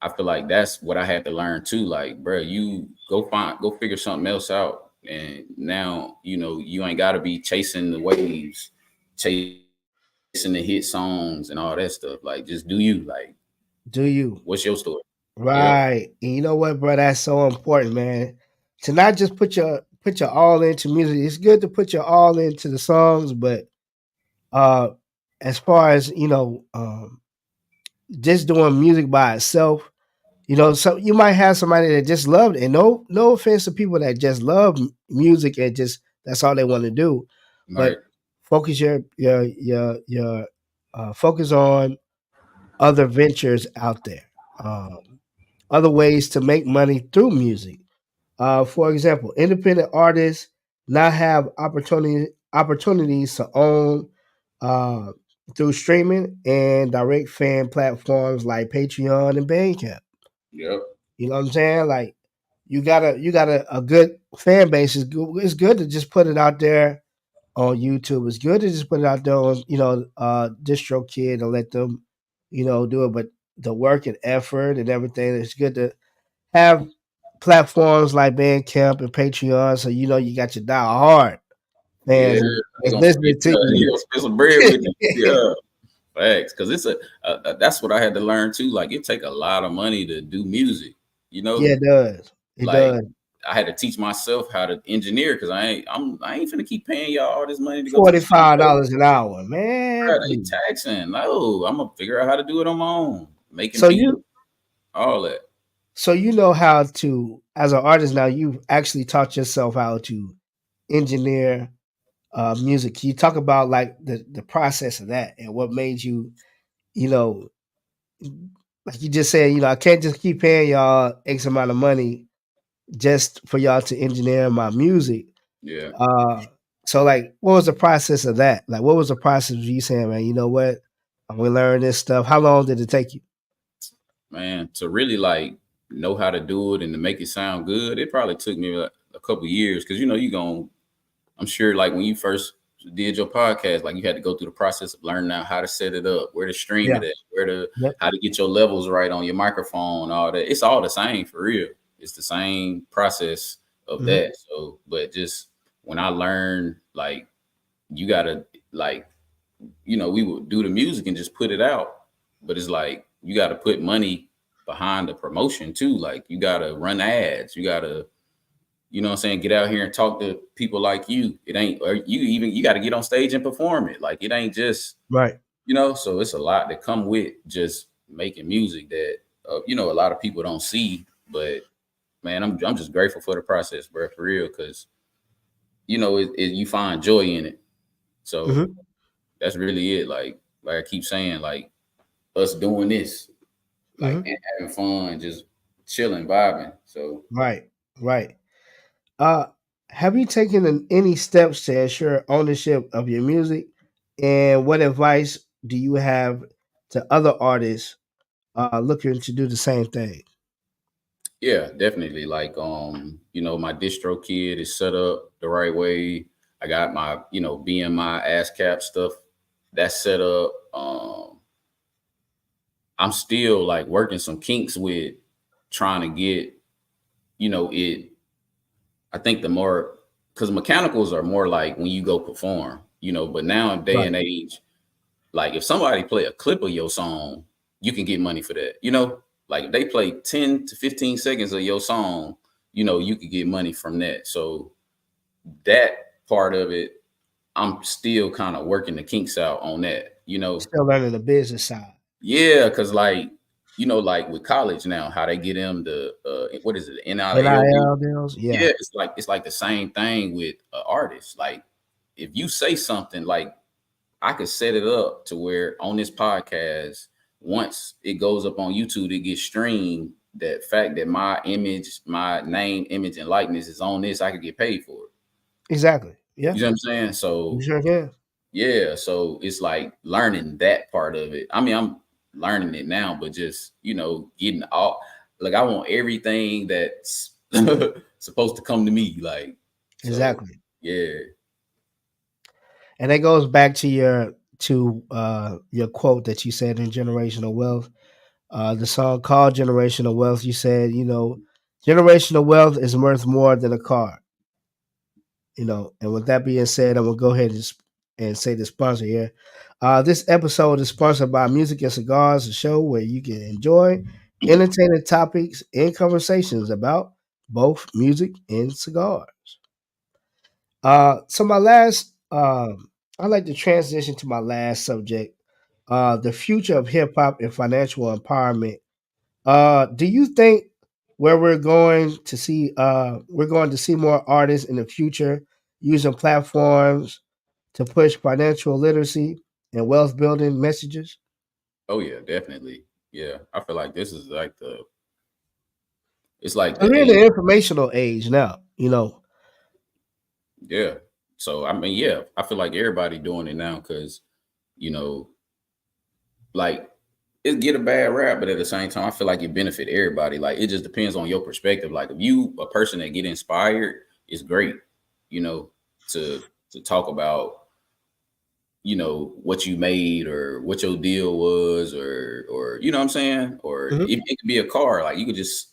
I feel like that's what I had to learn too. Like, bro, you go figure something else out. And now, you know, you ain't got to be chasing the waves, chasing the hit songs and all that stuff. Like, just do you. Like, Do you? what's your story? Yep. Right. And you know what, bro? That's so important, man. To not just put your all into music. It's good to put your all into the songs, but uh as far as, just doing music by itself, so you might have somebody that just loved it. And no offense to people that just love music and just that's all they want to do. Right. But focus your focus on other ventures out there. Other ways to make money through music. For example, independent artists now have opportunities to own uh, through streaming and direct fan platforms like Patreon and Bandcamp. Yep. You know what I'm saying? Like you got a good fan base. It's good to just put it out there on YouTube. It's good to just put it out there on DistroKid and let them do it. But the work and effort and everything, it's good to have platforms like Bandcamp and Patreon, so you got your die hard Yeah. fans and They and gonna spend, listening to you you. gonna spend some bread with you. Yeah. Facts. Cause it's that's what I had to learn too. Like, it take a lot of money to do music, you Yeah, know? it does. It Like, does. I had to teach myself how to engineer because I ain't finna keep paying y'all all this money to go to the studio. $45 an hour, man. Bro, they Please. taxing. No, I'm gonna figure out how to do it on my own. Making So beats, you all that. so you know how to, as an artist now, you've actually taught yourself how to engineer music. Can you talk about like the process of that and what made you, you know, like you just said, I can't just keep paying y'all X amount of money just for y'all to engineer my music. Yeah, Uh, so like, what was the process of that? Like, what was the process of you saying, man, you know what? I'm gonna learn this stuff. How long did it take you? man. To really like know how to do it and to make it sound good, it probably took me like a couple years because, you know, you going I'm sure like when you first did your podcast, like you had to go through the process of learning out how to set it up, where to stream Yeah. it at, where to Yep. how to get your levels right on your microphone, all that. It's all the same for real. It's the same process of Hmm. that. So, but just when I learned, like you gotta like, you know, we would do the music and just put it out, but it's like you gotta put money behind the promotion too. Like you gotta run ads, you gotta, you know what I'm saying, get out here and talk to people like you. It ain't, or you got to get on stage and perform it. Like it ain't just, Right. you know, so it's a lot that come with just making music that, you know, a lot of people don't see. But man, I'm just grateful for the process, bro, for real. Cause you know, you find joy in it. So Hmm. that's really it. Like I keep saying, like us doing this, like Hmm. and having fun, just chilling, vibing. So Right. Right. Uh, have you taken any steps to ensure ownership of your music? And what advice do you have to other artists looking to do the same thing? yeah, definitely. Like, you know, my distro kid is set up the right way. I got my, you know, BMI ASCAP stuff that's set up. I'm still like working some kinks with trying to get, you know, it. I think the more because mechanicals are more like when you go perform, but now in day Right. and age, like if somebody play a clip of your song, you can get money for that. Like if they play 10 to 15 seconds of your song, you could get money from that. So that part of it, I'm still kind of working the kinks out on that. Still learning the business side. Yeah, because like with college now, how they get them the what is it, NIL deal? NIL deals. Yeah. Yeah, it's like the same thing with artists. Like if you say something, like I could set it up to where on this podcast, once it goes up on YouTube, it gets streamed. That fact that my image, my name, image, and likeness is on this, I could get paid for it. Exactly. Yeah. You know what I'm saying? You So sure can. yeah, so it's like learning that part of it. I mean, I'm learning it now, but just getting all, like I want everything that's supposed to come to me. Like so, Exactly. yeah. And that goes back to your quote that you said in Generational Wealth. The song called Generational Wealth, you said, generational wealth is worth more than a car. And with that being said, I'm gonna go ahead and say the sponsor here. This episode is sponsored by Music and Cigars, a show where you can enjoy entertaining topics and conversations about both music and cigars. So my last, I like to transition to my last subject, the future of hip hop and financial empowerment. Do you think where we're going to see more artists in the future using platforms to push financial literacy and wealth building messages? Oh yeah, definitely. Yeah, I feel like this is like it's like 'Cause the we're in age. the informational age now. Yeah. So I mean, yeah, I feel like everybody doing it now because you know, like it get a bad rap, but at the same time, I feel like it benefit everybody. Like it just depends on your perspective. Like if you a person that get inspired, it's great, you know, to talk about what you made or what your deal was or you know what I'm saying, or Mhm. it could be a car. Like you could just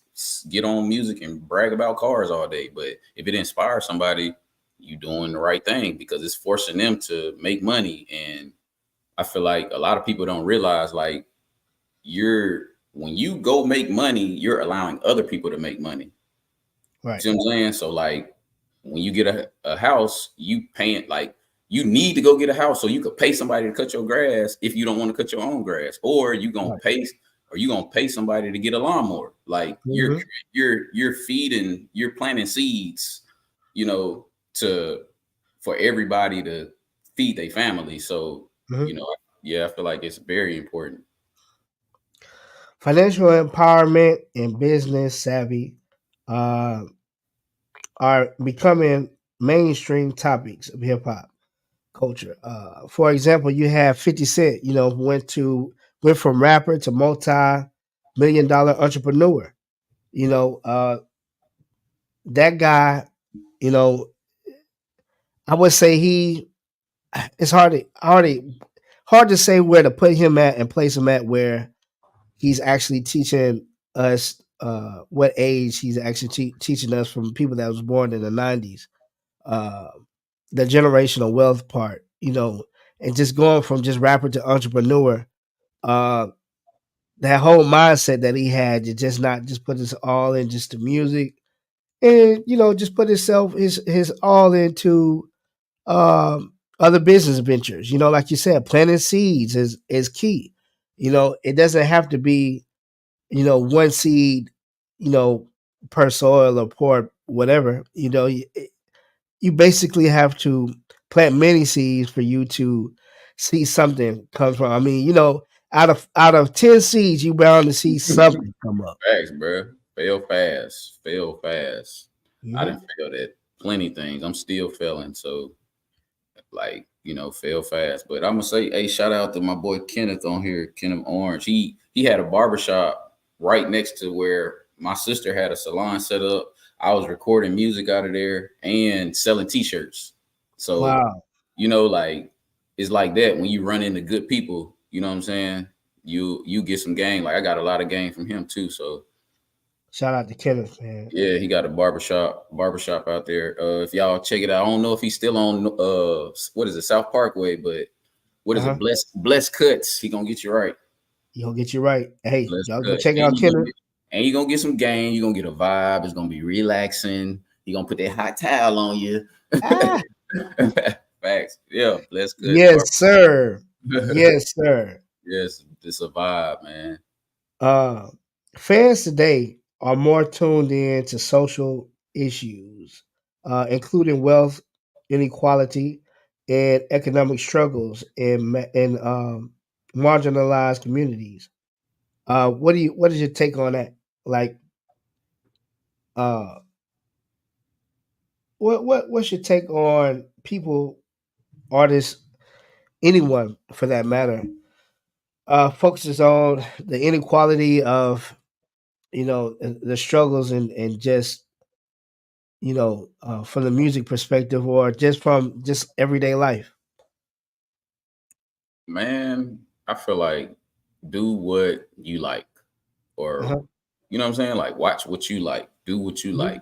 get on music and brag about cars all day, but if it inspires somebody, you doing the right thing because it's forcing them to make money. And I feel like a lot of people don't realize, like, you're when you go make money, you're allowing other people to make money. Right. See what I'm saying? So like when you get a house, you paying, like, you need to go get a house so you could pay somebody to cut your grass if you don't want to cut your own grass, or Right. you gonna pay somebody to get a lawnmower. Like Hmm. you're feeding, you're planting seeds, you know, to for everybody to feed their family. So, Hmm. you know, yeah, I feel like it's very important. Financial empowerment and business savvy uh, are becoming mainstream topics of hip hop culture. For example, you have 50 Cent, went from rapper to multi-million dollar entrepreneur. You know, that guy, you know, I would say it's hard to say where to put him at and place him at where he's actually teaching us what age he's actually teaching us from people that was born in the 90s. Uh, the generational wealth part, and just going from just rapper to entrepreneur. Uh, that whole mindset that he had to just not just put his all in just the music, and just put his all into other business ventures. Like you said, planting seeds is key. It doesn't have to be one seed, you know, per soil or per whatever. You basically have to plant many seeds for you to see something come from. I mean, out of 10 seeds, you bound to see something come up. Facts, bro. Fail fast. Fail fast. I Hmm. didn't fail at plenty things. I'm still failing. So, like, fail fast. But I'm gonna say, hey, shout out to my boy Kenneth on here, Kenneth Orange. He had a barbershop right next to where my sister had a salon set up. I was recording music out of there and selling t-shirts. So, Wow. like, it's like that when you run into good people, you know what I'm saying? You get some game. Like I got a lot of game from him too. So Shout out to Kenneth, man. Yeah, he got a barbershop out there. If y'all check it out, I don't know if he's still on what is it, South Parkway, but what Uh is huh. it, Bless Cuts. He gonna get you right. He'll get you right. Hey, Bless y'all go Cuts. check out Kenneth. And you gonna get some game. You gonna get a vibe. It's gonna be relaxing. He gonna put that hot towel on you. Ah, Facts. Yeah, Bless Cuts yes, sir. barber. Yes, sir. Yes, it's a vibe, man. Uh, Fans today are more tuned in to social issues, including wealth inequality and economic struggles in marginalized communities. What is your take on that? Like, uh, what's your take on people, artists, anyone for that matter, focuses on the inequality of the struggles and just from the music perspective or just from just everyday life. Man, I feel like do what you like, or Uh-huh. you know what I'm saying? Like watch what you like, do what you Mhm. like.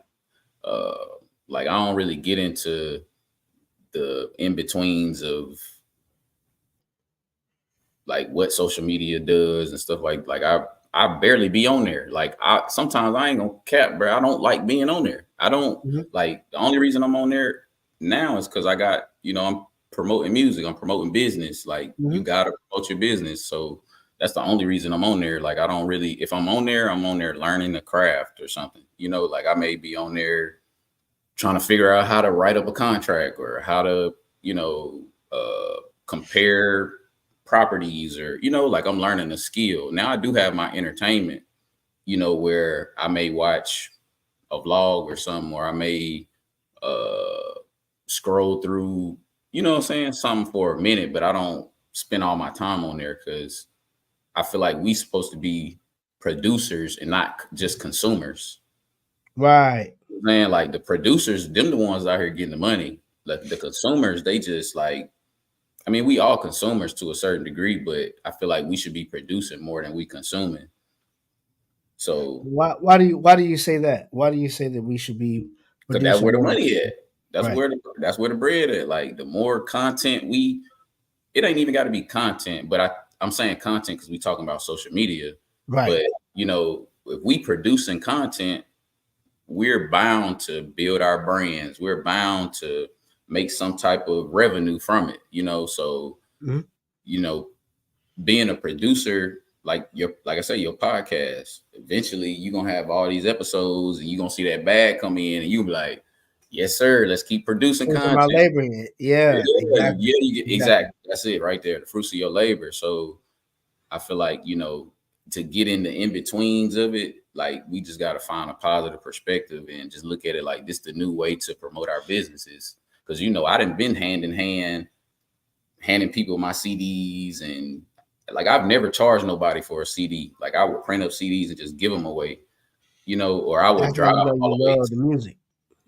Uh like I don't really get into the in-betweens of like what social media does and stuff like I barely be on there. Like I sometimes I ain't gonna cap, bro. I don't like being on there. I don't Mhm. like the only reason I'm on there now is because I got, I'm promoting music, I'm promoting business. Like you Mhm. gotta promote your business. So that's the only reason I'm on there. Like I don't really if I'm on there learning the craft or something. Like I may be on there trying to figure out how to write up a contract or how to, you know, compare properties or, like I'm learning a skill. Now I do have my entertainment, where I may watch a vlog or something, or I may scroll through, what I'm saying, something for a minute, but I don't spend all my time on there because I feel like we supposed to be producers and not just consumers. Right. Man, like the producers, them the ones out here getting the money. Like the consumers, they just like, I mean, we all consumers to a certain degree, but I feel like we should be producing more than we consuming. So, Why do you say that? Why do you say that we should be cause that's producing where the more? money at. Right. That's where the bread at. Like the more content it ain't even got to be content, but I'm saying content because we talking about social media. Right. But if we producing content, we're bound to build our brands. We're bound to make some type of revenue from it, So, Mhm. you know, being a producer, like I say, your podcast, eventually you're gonna have all these episodes and you're gonna see that bag come in and you be like, yes, sir, let's keep producing Fruits of my content. labor here. Yeah, Yeah, exactly. yeah, exactly. Exactly. That's it right there. The fruits of your labor. So I feel like, to get in the in betweens of it, like we just got to find a positive perspective and just look at it like this the new way to promote our businesses. Because, I done been hand in hand, handing people my CDs and like I've never charged nobody for a CD. Like I would print up CDs and just give them away, or I would That's drive how you know all you the way. love the music.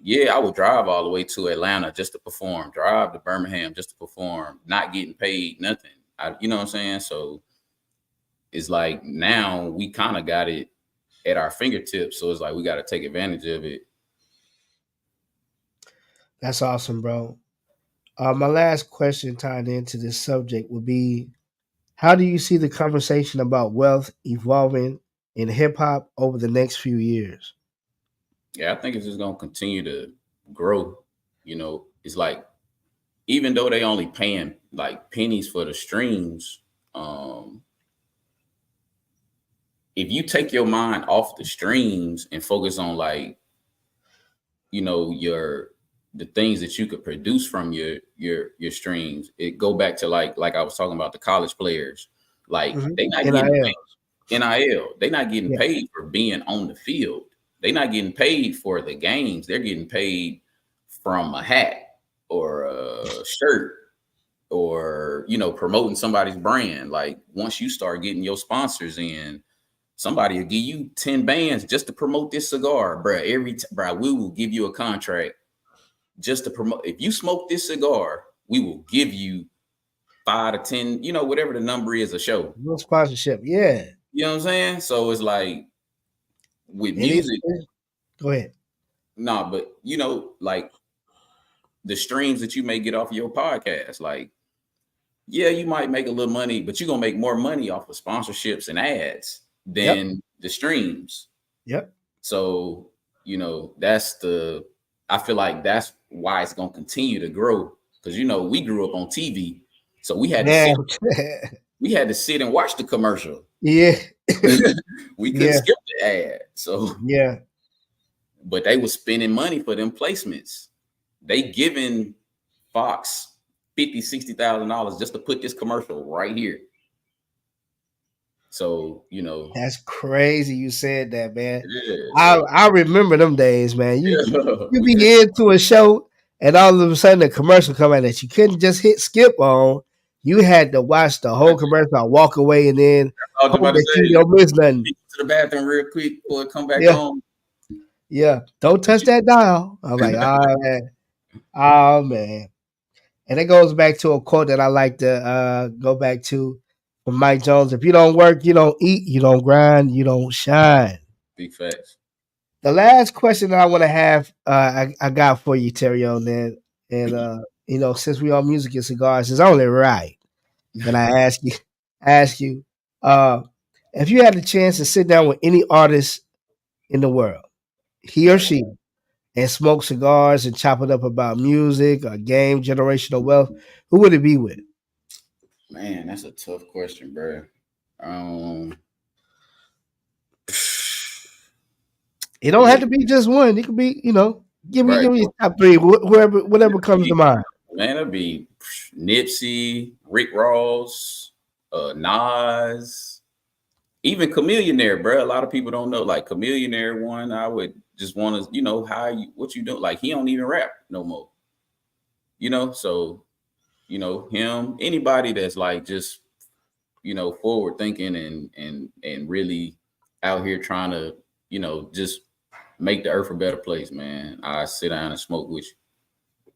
Yeah, I would drive all the way to Atlanta just to perform, drive to Birmingham just to perform, not getting paid nothing. You know what I'm saying? So it's like now we kind of got it at our fingertips. So it's like we got to take advantage of it. That's awesome, bro. My last question tied into this subject would be: how do you see the conversation about wealth evolving in hip hop over the next few years? Yeah, I think it's just gonna continue to grow. It's like even though they only paying like pennies for the streams, um, if you take your mind off the streams and focus on like your the things that you could produce from your streams, it go back to like I was talking about the college players, like they not getting NIL. NIL. They're not getting Yeah. paid for being on the field. They're not getting paid for the games. They're getting paid from a hat or a shirt or promoting somebody's brand. Like once you start getting your sponsors in, somebody will give you 10 bands just to promote this cigar, bruh. Bruh, we will give you a contract just to promote. If you smoke this cigar, we will give you 5 to 10, whatever the number is a show. No sponsorship. Yeah. You know what I'm saying? So it's like with It is. music, Go ahead. nah, but like the streams that you may get off of your podcast, like, yeah, you might make a little money, but you're gonna make more money off of sponsorships and ads Yep. than the streams. Yep. So, that's I feel like that's why it's gonna continue to grow. Because we grew up on TV. So Man. we had to sit and watch the commercial. Yeah. We couldn't Yeah. skip the ad. So, Yeah. but they was spending money for them placements. They giving Fox $50,000, $60,000 just to put this commercial right here. So, That's crazy you said that, man. yeah, so I remember them days, man. yeah, You we be could into a show and all of a sudden a commercial come out that you couldn't just hit skip on. You had to watch the whole commercial, walk away, and then I was hope about to that you say, don't miss nothing. to the bathroom real quick before it come back Yeah, on. yeah. Don't touch that dial. I'm like, oh man, oh man. And it goes back to a quote that I like to go back to from Mike Jones. If you don't work, you don't eat, you don't grind, you don't shine. Big facts. The last question that I want to have, I got for you, Terry, on that. And since we on music and cigars, it's only right that I ask you, uh, if you had the chance to sit down with any artist in the world, he or Right. she, and smoke cigars and chop it up about music or game, generational wealth, who would it be with? Man, that's a tough question, bro. Um, It don't have to be just one. It could be, right. give me your top three, whatever comes to mind. Man, it'd be Nipsey, Rick Ross, Nas, even Chameleonaire, bro. A lot of people don't know. Like Chameleonaire one, I would just want to, what you do. Like he don't even rap no more. So him, anybody that's like just forward thinking and really out here trying to just make the earth a better place, man. I sit down and smoke with you.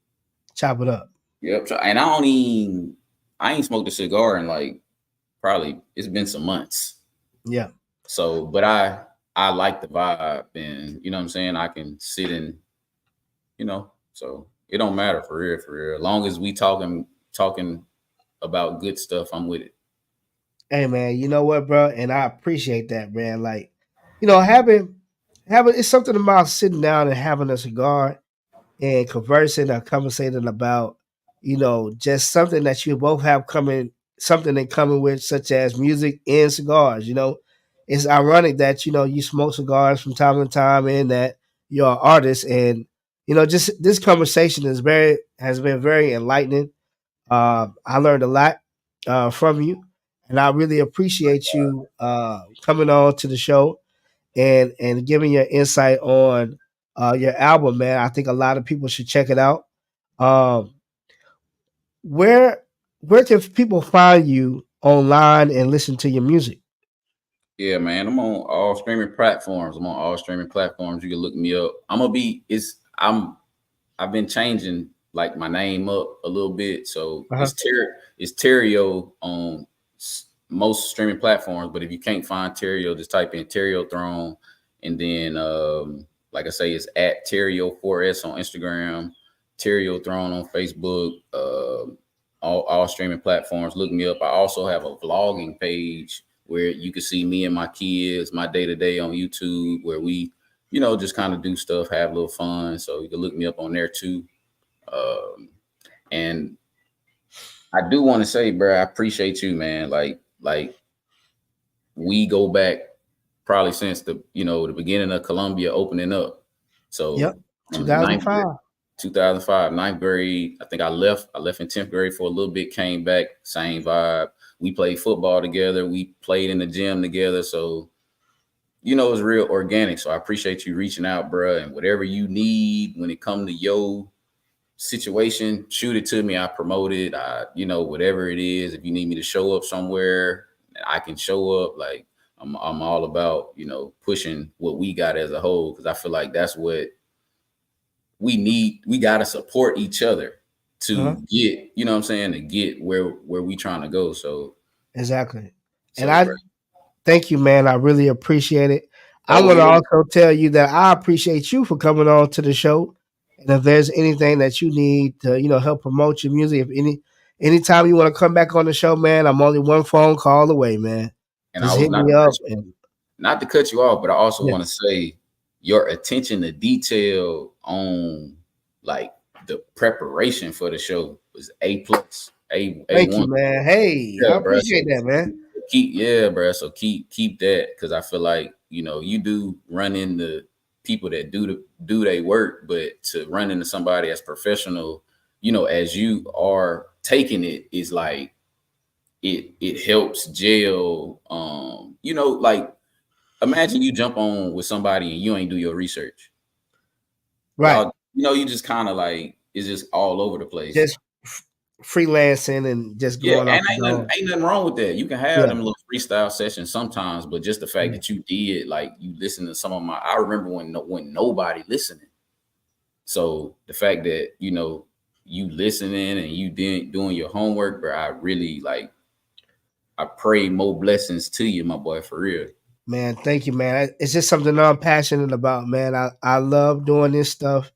Chop it up. Yep. And I ain't smoked a cigar in like probably it's been some months. Yeah. So, but I like the vibe, and you know what I'm saying. I can sit and so it don't matter for real, for real. As long as we talking about good stuff, I'm with it. Hey man, you know what, bro? And I appreciate that, man. Like, having it's something about sitting down and having a cigar and conversing or conversating about, just something that you both have something in common with, such as music and cigars. It's ironic that you smoke cigars from time to time and that you're an artist, and just this conversation has been very enlightening. I learned a lot from you, and I really appreciate you coming on to the show and giving your insight on your album, man. I think a lot of people should check it out. Um, where where can people find you online and listen to your music? Yeah, man. I'm on all streaming platforms. I'm on all streaming platforms. You can look me up. I'm gonna be. I've been changing like my name up a little bit, so Uh-huh. It's Tario on most streaming platforms. But if you can't find Tario, just type in Tario Throne, and then like I say, it's at Tario 4S on Instagram, Tario Throne on Facebook, all streaming platforms. Look me up. I also have a vlogging page where you can see me and my kids, my day to day on YouTube, where we just kind of do stuff, have a little fun. So you can look me up on there too. And I do want to say, bro, I appreciate you, man. Like we go back probably since the beginning of Columbia opening up. Yep. So ninth grade, 2005. 2005, ninth grade. I think I left. I left in 10th grade for a little bit. Came back, same vibe. We played football together. We played in the gym together. So it's real organic. So I appreciate you reaching out, bro. And whatever you need when it comes to your situation, shoot it to me. I promote it. Whatever it is. If you need me to show up somewhere, I can show up. Like I'm all about, pushing what we got as a whole, because I feel like that's what we need. We got to support each other to Uh-huh. get, what I'm saying, to get where we trying to go. So, Exactly. And so, I bro. thank you, man. I really appreciate it. I Oh want to yeah. also tell you that I appreciate you for coming on to the show. And if there's anything that you need to, help promote your music, if anytime you want to come back on the show, man, I'm only one phone call away, man. And I Just was hit not me to up cut you, and not to cut you off, but I also yeah. want to say your attention to detail on like the preparation for the show was A plus, A Thank you, one. man. Hey, Yeah, I bro. appreciate that, man. Yeah, bro. So keep that because I feel like you do run into people that do their work, but to run into somebody as professional, as you are taking it is like it helps jail. Like imagine you jump on with somebody and you ain't do your research. Right. Y'all, you just kind of like it's just all over the place. Just freelancing and just Yeah, going off and the dome. ain't nothing wrong with that. You can have Yeah. them little freestyle sessions sometimes, but just the fact Yeah. that you did, like you listen to some of my, I remember when nobody listening. So the fact that you listening and you did doing your homework, bro, I really like. I pray more blessings to you, my boy, for real. Man, thank you, man. It's just something I'm passionate about, man. I love doing this stuff.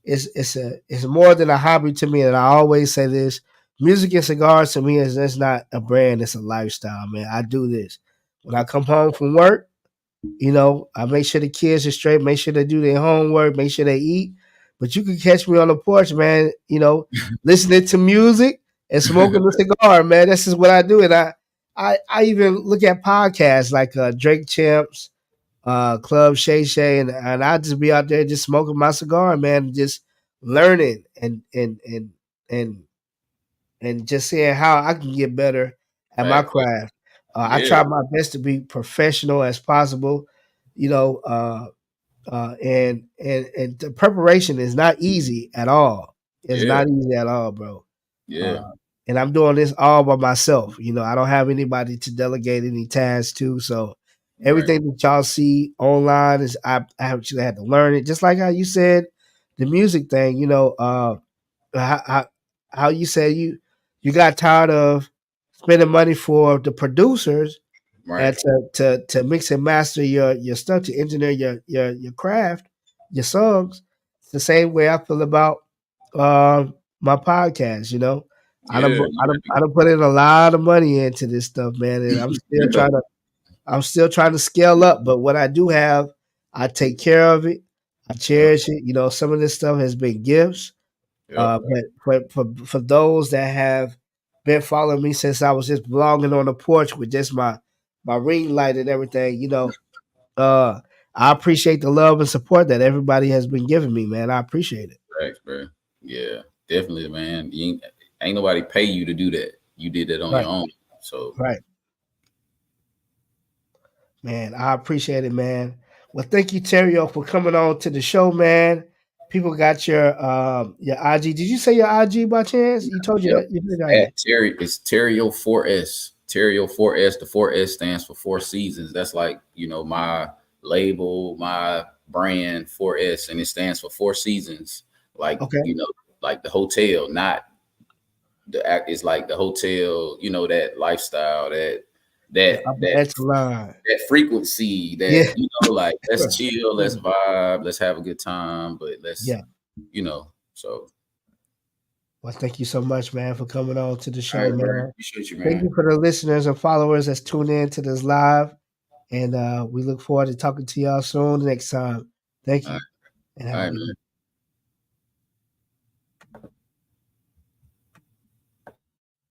It's more than a hobby to me, and I always say this: music and cigars to me is that's not a brand; it's a lifestyle, man. I do this when I come home from work. I make sure the kids are straight, make sure they do their homework, make sure they eat. But you can catch me on the porch, man. Listening to music and smoking a cigar, man. This is what I do, and I even look at podcasts like Drake Champs, Club Shay Shay, and I just be out there just smoking my cigar, man, and just learning and and just seeing how I can get better at my Fact, fact. craft. I Yeah, try my best to be professional as possible, you know, and the preparation is not easy at all. It's yeah, not easy at all, bro. yeah. Uh, and I'm doing this all by myself. I don't have anybody to delegate any tasks to. So Right, everything that y'all see online is I actually had to learn it. Just like how you said the music thing. How, how you said you got tired of spending money for the producers right. and to mix and master your stuff, to engineer your craft, your songs. It's the same way I feel about my podcast. Yeah, I done put in a lot of money into this stuff, man, and yeah, I'm still trying to scale up. But what I do have, I take care of it. I yeah, cherish it. Some of this stuff has been gifts. yeah. But for those that have been following me since I was just blogging on the porch with just my ring light and everything, I appreciate the love and support that everybody has been giving me, man. I appreciate it. Facts, bro. Yeah, definitely, man. Ain't nobody pay you to do that. You did that on Right, your own. So right, man. I appreciate it, man. Well, thank you, Terrio, for coming on to the show, man. People got your IG. Did you say your IG by chance? You told yep. your At IG. Terry, it's Terrio 4S. Terrio 4S. The 4S stands for Four Seasons. That's like, my label, my brand 4S, and it stands for Four Seasons. Like, Okay. like the hotel, not the act is like the hotel, that lifestyle, that The that upper that echelon. that frequency, Yeah. that like let's Sure. chill, let's vibe, let's have a good time, but let's Yeah. so Well, thank you so much, man, for coming on to the all show, right, bro. man. Appreciate you, Thank man. you for the listeners and followers that's tuned in to this live. And we look forward to talking to y'all soon next time. Thank All right, you and all have a right, good man. day.